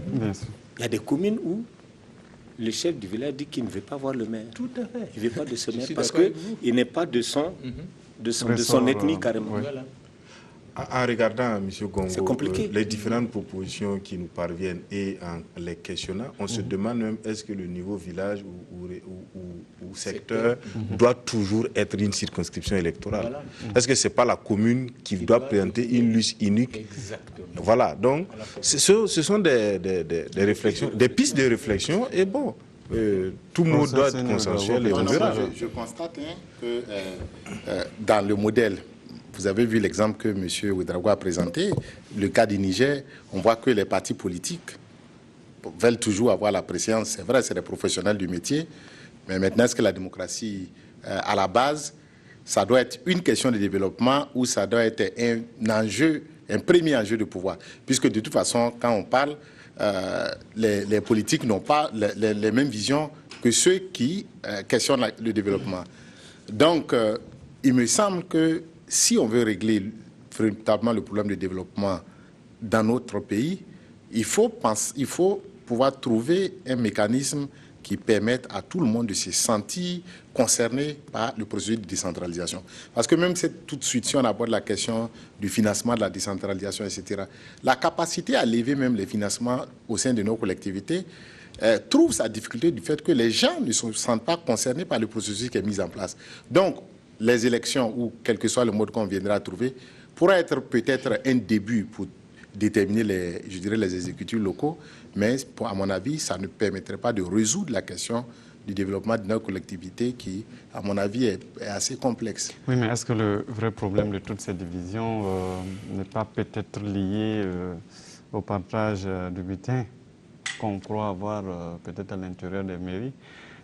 Il y a des communes où le chef du village dit qu'il ne veut pas voir le maire. Tout à fait. Il ne veut pas de ce maire, parce qu'il n'est pas de son ethnie, carrément. Voilà. En regardant, M. Gongo, les Mm-hmm. différentes propositions qui nous parviennent et en les questionnant, on se demande même est-ce que le niveau village ou secteur doit toujours être une circonscription électorale. Voilà. Est-ce que ce n'est pas la commune qui doit présenter une liste unique? Exactement. Voilà, donc ce sont des réflexions, des pistes de réflexion, et bon, tout le monde doit être consensuel et on verra. Je constate que dans le modèle, vous avez vu l'exemple que M. Ouedraogo a présenté, le cas du Niger, on voit que les partis politiques veulent toujours avoir la préséance. C'est vrai, c'est des professionnels du métier, mais maintenant, est-ce que la démocratie, à la base, ça doit être une question de développement ou ça doit être un enjeu, un premier enjeu de pouvoir? Puisque de toute façon, quand on parle, les politiques n'ont pas les mêmes visions que ceux qui questionnent le développement. Donc, il me semble que si on veut régler véritablement le problème de développement dans notre pays, il faut pouvoir trouver un mécanisme qui permette à tout le monde de se sentir concerné par le processus de décentralisation. Parce que même tout de suite, si on aborde la question du financement de la décentralisation, etc., la capacité à lever même les financements au sein de nos collectivités trouve sa difficulté du fait que les gens ne se sentent pas concernés par le processus qui est mis en place. Donc, les élections, ou quel que soit le mode qu'on viendra trouver, pourrait être peut-être un début pour déterminer les exécutifs locaux, mais à mon avis, ça ne permettrait pas de résoudre la question du développement de nos collectivités qui, à mon avis, est assez complexe. Oui, mais est-ce que le vrai problème de toutes ces divisions n'est pas peut-être lié au partage du butin qu'on croit avoir peut-être à l'intérieur des mairies?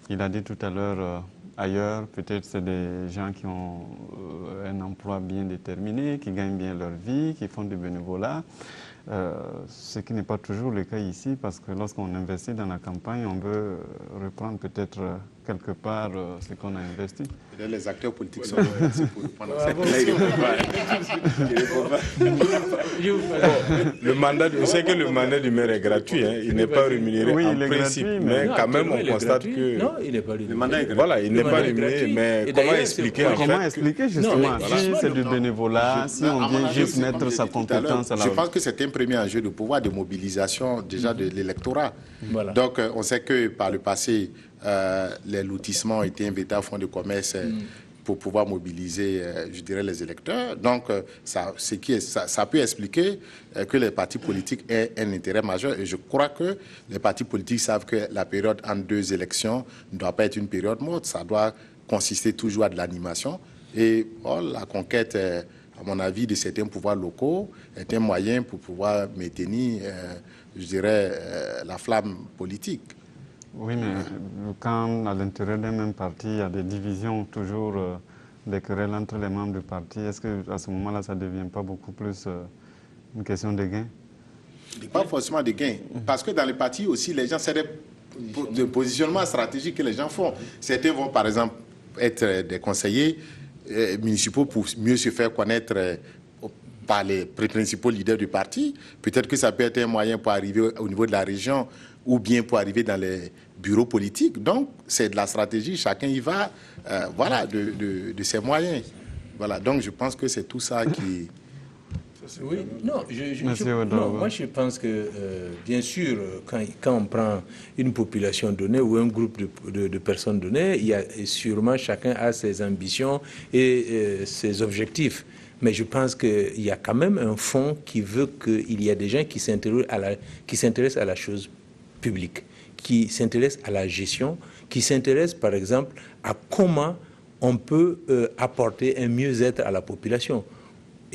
Il a dit tout à l'heure, ailleurs, peut-être c'est des gens qui ont un emploi bien déterminé, qui gagnent bien leur vie, qui font du bénévolat. Ce qui n'est pas toujours le cas ici, parce que lorsqu'on investit dans la campagne, on veut reprendre peut-être quelque part ce qu'on a investi. Les acteurs politiques sont là pour répondre à cette question. Le mandat, je sais que le mandat du maire est gratuit, hein. Il n'est pas rémunéré en principe, gratuit, mais quand même on constate que... Non, il n'est pas rémunéré. Le mandat est gratuit. Voilà, il n'est pas rémunéré, mais comment expliquer en fait? Comment expliquer justement si c'est du bénévolat, si on vient juste mettre sa compétence à la... Je pense que c'est un premier enjeu de pouvoir de mobilisation déjà de l'électorat. Voilà. Donc on sait que par le passé, les lotissements ont été invités à fonds de commerce pour pouvoir mobiliser, je dirais, les électeurs. Donc, ça peut expliquer que les partis politiques aient un intérêt majeur. Et je crois que les partis politiques savent que la période entre deux élections ne doit pas être une période morte. Ça doit consister toujours à de l'animation. Et la conquête, à mon avis, de certains pouvoirs locaux est un moyen pour pouvoir maintenir, je dirais, la flamme politique. Oui, mais quand à l'intérieur d'un même parti, il y a des divisions, toujours des querelles entre les membres du parti, est-ce qu'à ce moment-là, ça ne devient pas beaucoup plus une question de gain? Pas forcément de gain. Parce que dans les partis aussi, les gens, c'est des positionnements stratégiques que les gens font. Certains vont, par exemple, être des conseillers municipaux pour mieux se faire connaître par les principaux leaders du parti. Peut-être que ça peut être un moyen pour arriver au niveau de la région ou bien pour arriver dans les bureaux politiques. Donc, c'est de la stratégie. Chacun y va, voilà, de ses moyens. Voilà. Donc, je pense que c'est tout ça qui... Oui, non, moi je pense que, bien sûr, quand on prend une population donnée ou un groupe de personnes données, il y a sûrement chacun a ses ambitions et ses objectifs. Mais je pense qu'il y a quand même un fond qui veut qu'il y ait des gens qui s'intéressent à la chose publique, qui s'intéressent à la gestion, qui s'intéressent par exemple à comment on peut apporter un mieux-être à la population.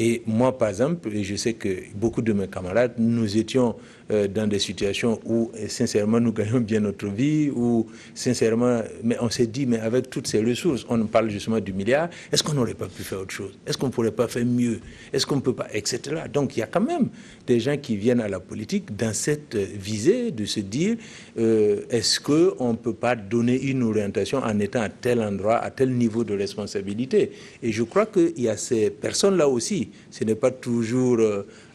Et moi, par exemple, je sais que beaucoup de mes camarades, nous étions dans des situations où, sincèrement, nous gagnons bien notre vie, où, sincèrement, mais on s'est dit, mais avec toutes ces ressources, on parle justement du milliard, est-ce qu'on n'aurait pas pu faire autre chose? Est-ce qu'on ne pourrait pas faire mieux? Est-ce qu'on ne peut pas, etc. Donc, il y a quand même des gens qui viennent à la politique dans cette visée de se dire, est-ce qu'on ne peut pas donner une orientation en étant à tel endroit, à tel niveau de responsabilité? Et je crois qu'il y a ces personnes-là aussi. Ce n'est pas toujours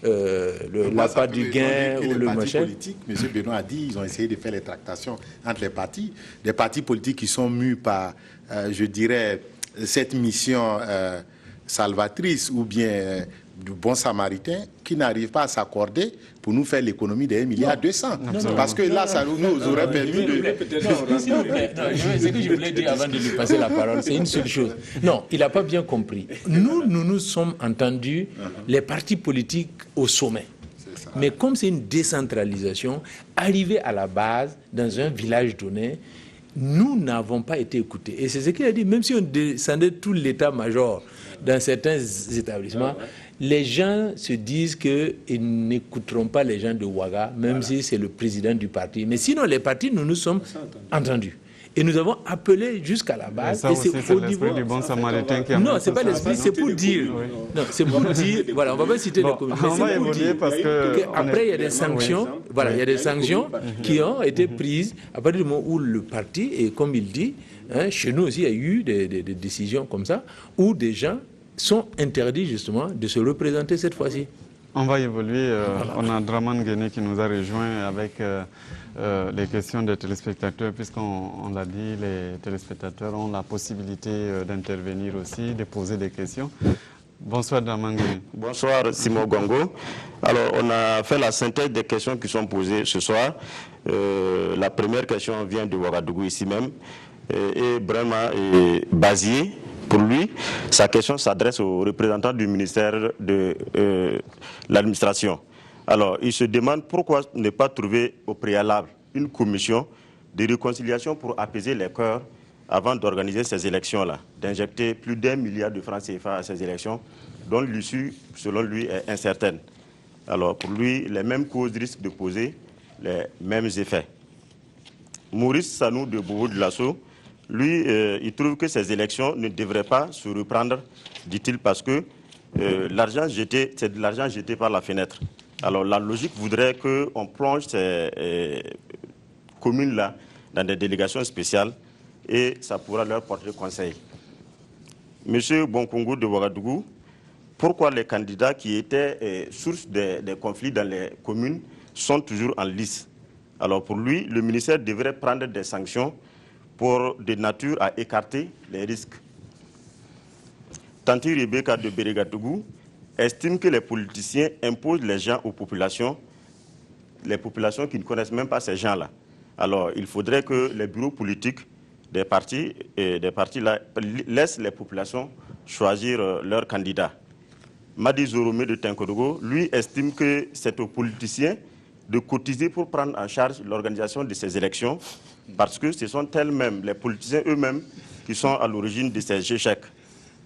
la part du gain ou le machin. Politiques, M. Benoît a dit, ils ont essayé de faire les tractations entre les partis. Des partis politiques qui sont mus par, je dirais, cette mission salvatrice ou bien du bon samaritain qui n'arrive pas à s'accorder pour nous faire l'économie de 1,2 milliard. Parce que là, ça nous aurait permis de... Ce que je voulais dire avant de lui passer la parole, c'est une seule chose. Non, il n'a pas bien compris. Nous sommes entendus, les partis politiques au sommet. Mais comme c'est une décentralisation, arriver à la base, dans un village donné, nous n'avons pas été écoutés. Et c'est ce qu'il a dit, même si on descendait tout l'état-major dans certains établissements, les gens se disent qu'ils n'écouteront pas les gens de Ouaga, même si c'est le président du parti. Mais sinon, les partis, nous sommes entendus. Et nous avons appelé jusqu'à la base. Ça aussi, c'est l'esprit du bon samaritain qui a... Non, ce n'est pas l'esprit, c'est pour dire. Non, c'est pour dire... Voilà, on ne va pas citer les communes. On va évoluer parce que... Après, il y a des sanctions. Voilà, il y a des sanctions qui ont été prises à partir du moment où le parti, et comme il dit, chez nous aussi, il y a eu des décisions comme ça, où des gens sont interdits justement de se représenter cette fois-ci. On va évoluer. On a Draman Guéné qui nous a rejoint avec les questions des téléspectateurs, puisqu'on l'a dit, les téléspectateurs ont la possibilité d'intervenir aussi, de poser des questions. Bonsoir Draman Guéné. Bonsoir Simon Gongo. Alors, on a fait la synthèse des questions qui sont posées ce soir. La première question vient de Ouagadougou ici même. Et Brahma et Bazier Pour lui, sa question s'adresse aux représentants du ministère de l'administration. Alors, il se demande pourquoi ne pas trouver au préalable une commission de réconciliation pour apaiser les cœurs avant d'organiser ces élections-là, d'injecter plus d'1 milliard de francs CFA à ces élections, dont l'issue, selon lui, est incertaine. Alors, pour lui, les mêmes causes risquent de poser les mêmes effets. Maurice Sanou de Bobo de Lasso, lui, il trouve que ces élections ne devraient pas se reprendre, dit-il, parce que l'argent jeté, c'est de l'argent jeté par la fenêtre. Alors, la logique voudrait qu'on plonge ces communes-là dans des délégations spéciales et ça pourra leur porter conseil. Monsieur Bonkongo de Ouagadougou, pourquoi les candidats qui étaient source des conflits dans les communes sont toujours en lice? Alors pour lui, le ministère devrait prendre des sanctions pour de nature à écarter les risques. Tanti Rebecca de Bérégadougou estime que les politiciens imposent les gens aux populations, les populations qui ne connaissent même pas ces gens-là. Alors il faudrait que les bureaux politiques des partis là, laissent les populations choisir leurs candidats. Madi Zoromé de Tinkodogo, lui, estime que c'est aux politiciens de cotiser pour prendre en charge l'organisation de ces élections, parce que ce sont elles-mêmes, les politiciens eux-mêmes, qui sont à l'origine de ces échecs.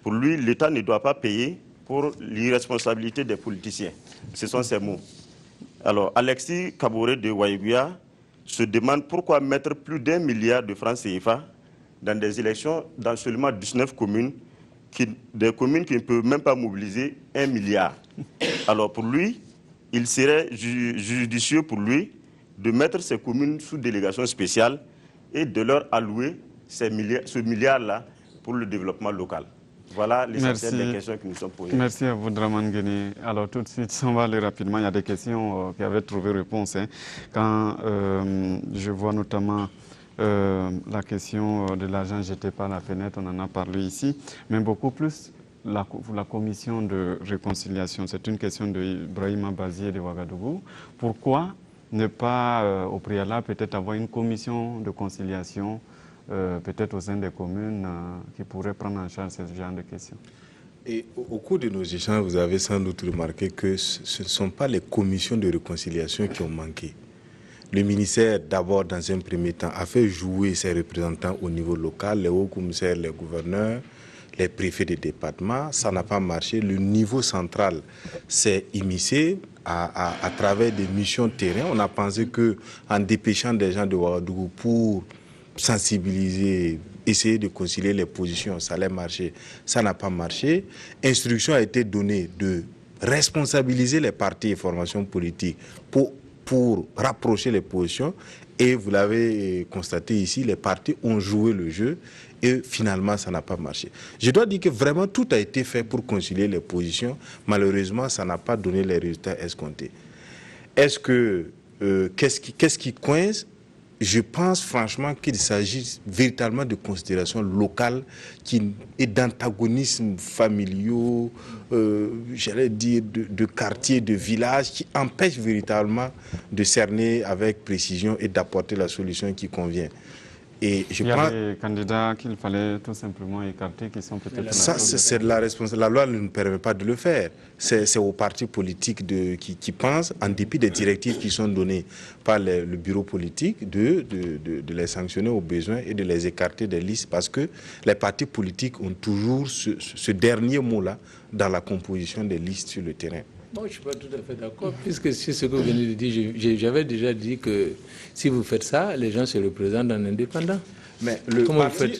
Pour lui, l'État ne doit pas payer pour l'irresponsabilité des politiciens. Ce sont ses mots. Alors, Alexis Kaboré de Waïguia se demande pourquoi mettre plus d'1 milliard de francs CFA dans des élections dans seulement 19 communes, des communes qui ne peuvent même pas mobiliser 1 milliard. Alors pour lui, il serait judicieux pour lui de mettre ces communes sous délégation spéciale et de leur allouer ce milliard-là pour le développement local. Voilà l'essentiel des questions qui nous sont posées. Merci à vous, Draman Guéné. Alors tout de suite, on va aller rapidement. Il y a des questions qui avaient trouvé réponse. Quand je vois notamment la question de l'argent jeté par la fenêtre, on en a parlé ici, mais beaucoup plus la commission de réconciliation. C'est une question d'Ibrahima Bazier de Ouagadougou. Pourquoi ne pas, au préalable, peut-être avoir une commission de conciliation, peut-être au sein des communes, qui pourrait prendre en charge ce genre de questions? Et au cours de nos échanges, vous avez sans doute remarqué que ce ne sont pas les commissions de réconciliation qui ont manqué. Le ministère, d'abord, dans un premier temps, a fait jouer ses représentants au niveau local, les hauts commissaires, les gouverneurs, les préfets des départements. Ça n'a pas marché. Le niveau central s'est immiscé à travers des missions terrain. On a pensé qu'en dépêchant des gens de Ouagadougou pour sensibiliser, essayer de concilier les positions, ça allait marcher. Ça n'a pas marché. Instruction a été donnée de responsabiliser les partis et formations politiques pour rapprocher les positions. Et vous l'avez constaté ici, les partis ont joué le jeu et finalement, ça n'a pas marché. Je dois dire que vraiment, tout a été fait pour concilier les positions. Malheureusement, ça n'a pas donné les résultats escomptés. Est-ce que, qu'est-ce qui coince? Je pense franchement qu'il s'agit véritablement de considérations locales et d'antagonismes familiaux, j'allais dire de quartiers, de villages, qui empêchent véritablement de cerner avec précision et d'apporter la solution qui convient. Et il y a des candidats qu'il fallait tout simplement écarter, qui sont peut-être... Ça, c'est de la responsabilité. La loi ne nous permet pas de le faire. C'est aux partis politiques qui pensent, en dépit des directives qui sont données par le bureau politique, de les sanctionner au besoin et de les écarter des listes, parce que les partis politiques ont toujours ce dernier mot-là dans la composition des listes sur le terrain. Moi, je ne suis pas tout à fait d'accord, puisque c'est ce que vous venez de dire. J'avais déjà dit que si vous faites ça, les gens se représentent en indépendant. Mais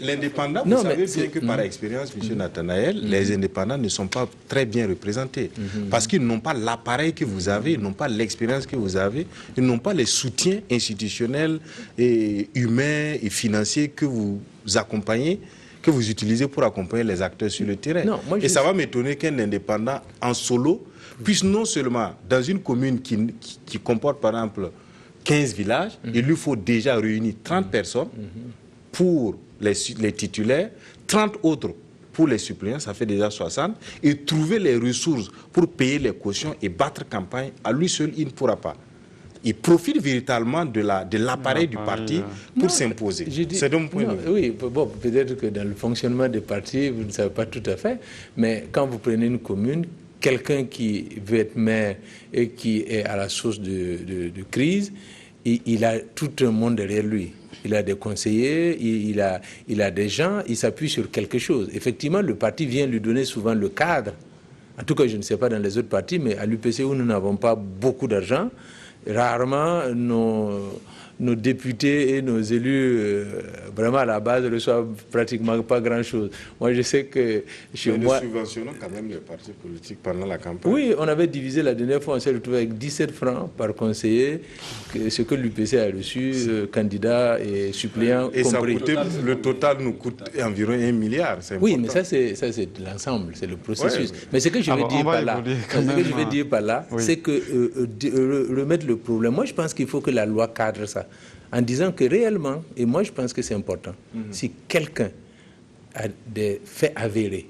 l'indépendant, vous savez bien que par expérience, M. Nathanaël, les indépendants ne sont pas très bien représentés. Parce qu'ils n'ont pas l'appareil que vous avez, ils n'ont pas l'expérience que vous avez, ils n'ont pas les soutiens institutionnels et humains et financiers que vous accompagnez, que vous utilisez pour accompagner les acteurs sur le terrain. Non, et ça va m'étonner qu'un indépendant en solo puisse non seulement, dans une commune qui comporte par exemple 15 villages, il lui faut déjà réunir 30 personnes pour les titulaires, 30 autres pour les suppléants, ça fait déjà 60, et trouver les ressources pour payer les cautions et battre campagne, à lui seul, il ne pourra pas. il profite véritablement de l'appareil du parti pour s'imposer. C'est de mon point de vue. Oui, bon, peut-être que dans le fonctionnement des partis, vous ne savez pas tout à fait, mais quand vous prenez une commune, quelqu'un qui veut être maire et qui est à la source de crise, il a tout un monde derrière lui. Il a des conseillers, il a des gens, il s'appuie sur quelque chose. Effectivement, le parti vient lui donner souvent le cadre. En tout cas, je ne sais pas dans les autres partis, mais à l'UPC où nous n'avons pas beaucoup d'argent, rarement nos députés et nos élus, vraiment à la base, ne reçoivent pratiquement pas grand-chose. Moi, je sais que chez moi... Nous subventionnons quand même les partis politiques pendant la campagne. Oui, on avait divisé la dernière fois, on s'est retrouvé avec 17 francs par conseiller, ce que l'UPC a reçu, candidats et suppléants et compris. Le total nous coûte environ 1 milliard. Oui, mais ça c'est l'ensemble, c'est le processus. Ouais. Mais ce que je veux dire par là, c'est que remettre le problème, moi je pense qu'il faut que la loi cadre ça, en disant que réellement, et moi je pense que c'est important, si quelqu'un a des faits avérés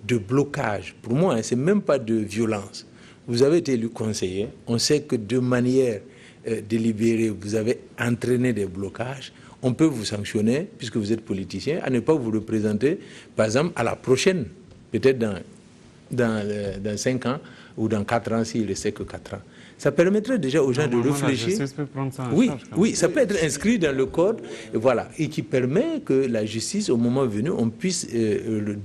de blocage, pour moi, c'est même pas de violence. Vous avez été élu conseiller, on sait que de manière délibérée, vous avez entraîné des blocages, on peut vous sanctionner, puisque vous êtes politicien, à ne pas vous représenter, par exemple, à la prochaine, peut-être dans 5 ans ou dans 4 ans, s'il ne restait que 4 ans. Ça permettrait déjà aux gens de réfléchir. Oui, ça peut être inscrit dans le code, voilà, et qui permet que la justice, au moment venu, on puisse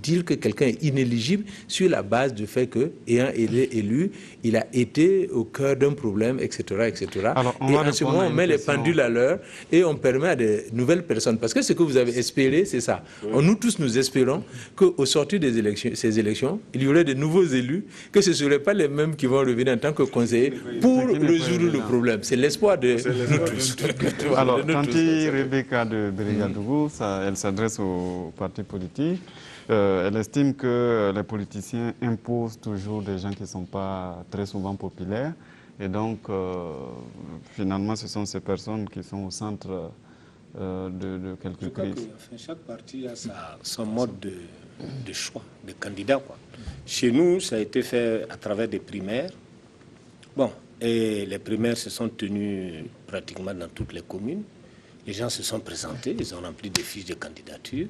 dire que quelqu'un est inéligible sur la base du fait que, ayant été élu, il a été au cœur d'un problème, etc., etc. Alors, et en ce moment, on met les pendules à l'heure et on permet à de nouvelles personnes. Parce que ce que vous avez espéré, c'est ça. Nous tous, nous espérons qu'au sortir de ces élections, il y aurait de nouveaux élus, que ce ne seraient pas les mêmes qui vont revenir en tant que conseillers pour résoudre le problème. C'est l'espoir de nous tous. Alors, Tanti Rebecca de Bérigadougou, elle s'adresse aux partis politiques. Elle estime que les politiciens imposent toujours des gens qui ne sont pas très souvent populaires. Et donc, finalement, ce sont ces personnes qui sont au centre de quelques crises. Chaque parti a son mode de choix, de candidat, quoi. Chez nous, ça a été fait à travers des primaires. Bon, et les primaires se sont tenues pratiquement dans toutes les communes. Les gens se sont présentés, ils ont rempli des fiches de candidature.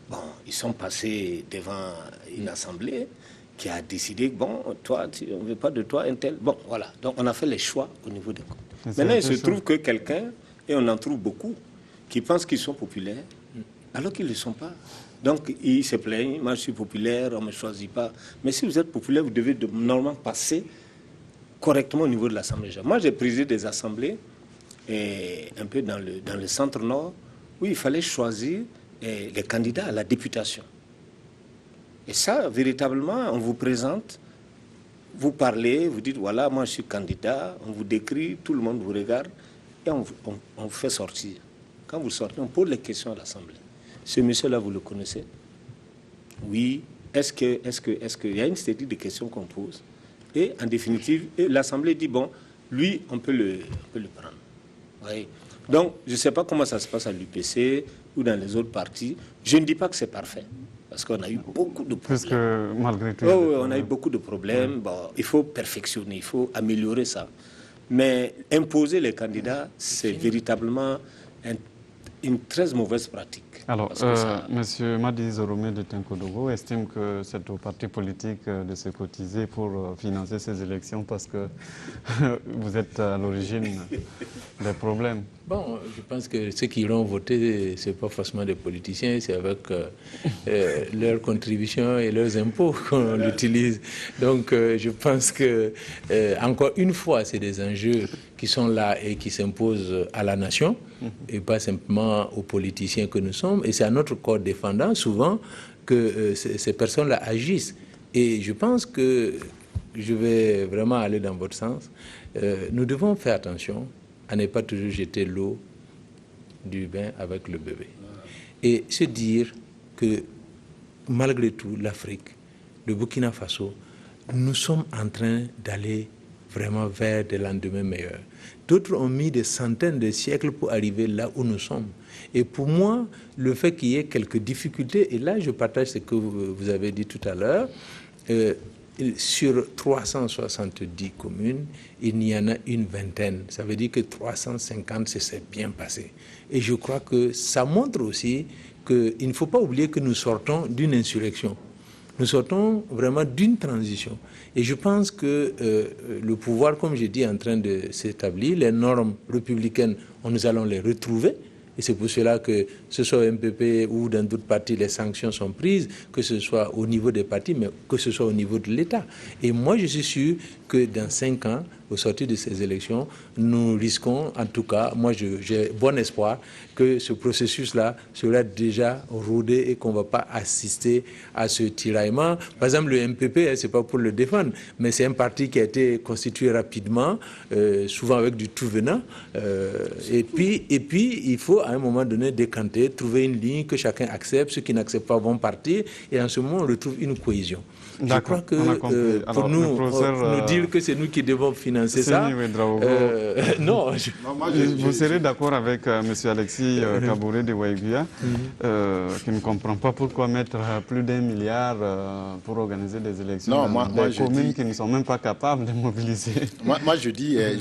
Bon, ils sont passés devant une assemblée qui a décidé, bon, toi, on ne veut pas de toi, un tel. Bon, voilà. Donc, on a fait les choix au niveau des communes. Maintenant, il se trouve que quelqu'un, et on en trouve beaucoup, qui pensent qu'ils sont populaires, alors qu'ils ne le sont pas. Donc, ils se plaignent, moi je suis populaire, on ne me choisit pas. Mais si vous êtes populaire, vous devez normalement passer correctement au niveau de l'Assemblée. Moi, j'ai présidé des assemblées, un peu dans le centre-nord, où il fallait choisir les candidats à la députation. Et ça, véritablement, on vous présente, vous parlez, vous dites, voilà, moi je suis candidat, on vous décrit, tout le monde vous regarde, et on vous fait sortir. Quand vous sortez, on pose les questions à l'Assemblée. Ce monsieur-là, vous le connaissez? Oui. Est-ce qu'il y a une série de questions qu'on pose? Et en définitive, l'Assemblée dit, bon, lui, on peut le prendre. Oui. Donc, je ne sais pas comment ça se passe à l'UPC ou dans les autres partis. Je ne dis pas que c'est parfait, parce qu'on a eu beaucoup de problèmes. Parce que malgré tout... on a eu beaucoup de problèmes. Bon, il faut perfectionner, il faut améliorer ça. Mais imposer les candidats, c'est véritablement une très mauvaise pratique. Alors, M. Madi Zoromé de Tenkodogo estime que c'est au parti politique de se cotiser pour financer ces élections parce que vous êtes à l'origine des problèmes. Bon, je pense que ceux qui iront voter, ce n'est pas forcément des politiciens, c'est avec leurs contributions et leurs impôts qu'on l'utilise. Donc, je pense que, encore une fois, c'est des enjeux qui sont là et qui s'imposent à la nation et pas simplement aux politiciens que nous sommes. Et c'est à notre corps défendant souvent que ces personnes-là agissent. Et je pense que je vais vraiment aller dans votre sens. Nous devons faire attention à ne pas toujours jeter l'eau du bain avec le bébé. Et se dire que malgré tout, l'Afrique, le Burkina Faso, nous sommes en train d'aller vraiment vers des lendemains meilleurs. D'autres ont mis des centaines de siècles pour arriver là où nous sommes. Et pour moi, le fait qu'il y ait quelques difficultés, et là je partage ce que vous avez dit tout à l'heure, sur 370 communes, il y en a une vingtaine. Ça veut dire que 350, c'est bien passé. Et je crois que ça montre aussi qu'il ne faut pas oublier que nous sortons d'une insurrection. Nous sortons vraiment d'une transition. Et je pense que le pouvoir, comme j'ai dit, est en train de s'établir. Les normes républicaines, nous allons les retrouver. Et c'est pour cela que ce soit au MPP ou dans d'autres partis, les sanctions sont prises, que ce soit au niveau des partis, mais que ce soit au niveau de l'État. Et moi, je suis sûr que dans 5 ans, au sortir de ces élections, nous risquons, en tout cas, moi j'ai bon espoir que ce processus-là sera déjà rodé et qu'on ne va pas assister à ce tiraillement. Par exemple, le MPP, ce n'est pas pour le défendre, mais c'est un parti qui a été constitué rapidement, souvent avec du tout venant. Et puis, il faut à un moment donné décanter, trouver une ligne que chacun accepte, ceux qui n'acceptent pas vont partir, et en ce moment, on retrouve une cohésion. Je crois que pour nous dire que c'est nous qui devons financer ça, non. Vous serez d'accord avec M. Alexis Kabouré de Waïguia, qui ne comprend pas pourquoi mettre plus d'1 milliard pour organiser des élections dans des communes qui ne sont même pas capables de mobiliser. Moi, je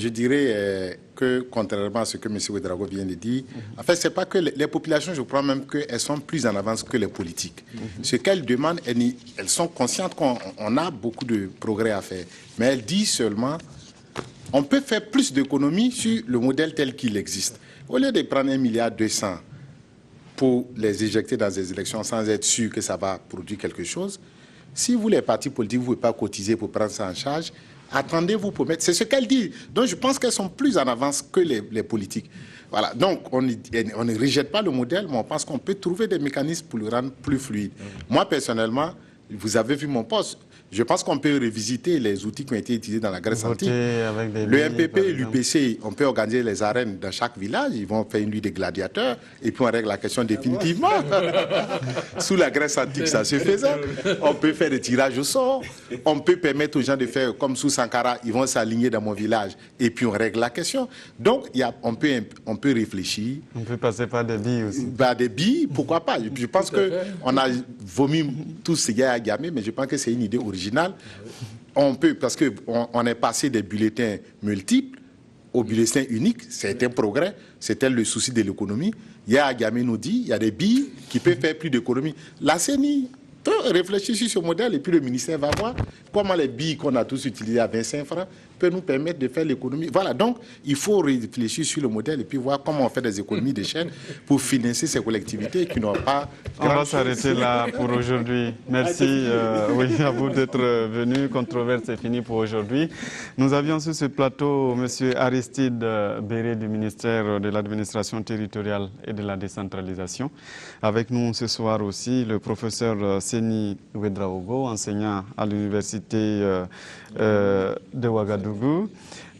dirais que, contrairement à ce que M. Ouedraogo vient de dire, en fait, c'est pas que les populations, je crois même qu'elles sont plus en avance que les politiques. Ce qu'elles demandent, elles sont conscientes qu'on a beaucoup de progrès à faire. Mais elles disent seulement, on peut faire plus d'économies sur le modèle tel qu'il existe. Au lieu de prendre 1,2 milliard pour les éjecter dans des élections sans être sûr que ça va produire quelque chose, si vous, les partis politiques, vous ne pouvez pas cotiser pour prendre ça en charge, attendez-vous pour mettre... C'est ce qu'elles disent. Donc, je pense qu'elles sont plus en avance que les politiques. Voilà. Donc, on ne rejette pas le modèle, mais on pense qu'on peut trouver des mécanismes pour le rendre plus fluide. Moi, personnellement, vous avez vu mon poste. Je pense qu'on peut revisiter les outils qui ont été utilisés dans la Grèce antique. Le MPP et l'UPC, on peut organiser les arènes dans chaque village. Ils vont faire une nuit des gladiateurs et puis on règle la question définitivement. Sous la Grèce antique, ça se faisait. On peut faire des tirages au sort. On peut permettre aux gens de faire comme sous Sankara, ils vont s'aligner dans mon village et puis on règle la question. Donc, on peut réfléchir. On peut passer par des billes aussi. Des billes, pourquoi pas. Je pense qu'on a vomi tous ces gars à Gamay, mais je pense que c'est une idée originale. On peut, parce qu'on est passé des bulletins multiples au bulletin unique, c'est un progrès, c'était le souci de l'économie. Yaya Gamé nous dit, il y a des billes qui peuvent faire plus d'économie. La CENI peut réfléchir sur ce modèle et puis le ministère va voir comment les billes qu'on a tous utilisées à 25 francs peuvent nous permettre de faire l'économie. Voilà, donc il faut réfléchir sur le modèle et puis voir comment on fait des économies d'échelle pour financer ces collectivités qui n'ont pas... On va s'arrêter là pour aujourd'hui. Merci à vous d'être venus. Controverse est finie pour aujourd'hui. Nous avions sur ce plateau M. Aristide Béré du ministère de l'Administration territoriale et de la décentralisation. Avec nous ce soir aussi le professeur Seni Ouedraogo, enseignant à l'université de Ouagadougou.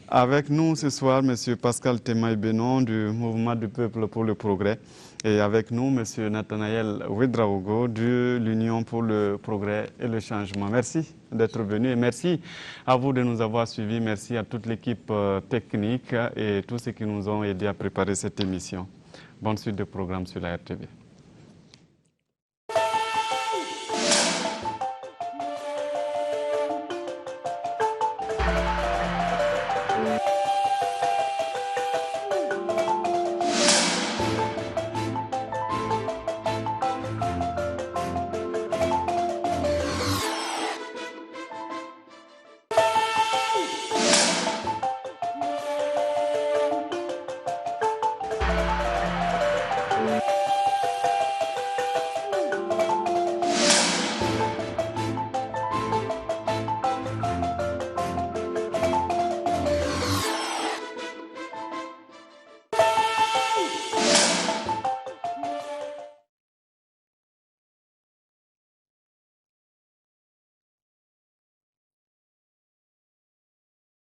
Avec nous ce soir, M. Pascal Temaï-Benon du Mouvement du Peuple pour le Progrès. Et avec nous, M. Nathanaël Ouedraogo de l'Union pour le Progrès et le Changement. Merci d'être venu et merci à vous de nous avoir suivis. Merci à toute l'équipe technique et tous ceux qui nous ont aidés à préparer cette émission. Bonne suite de programme sur la RTV.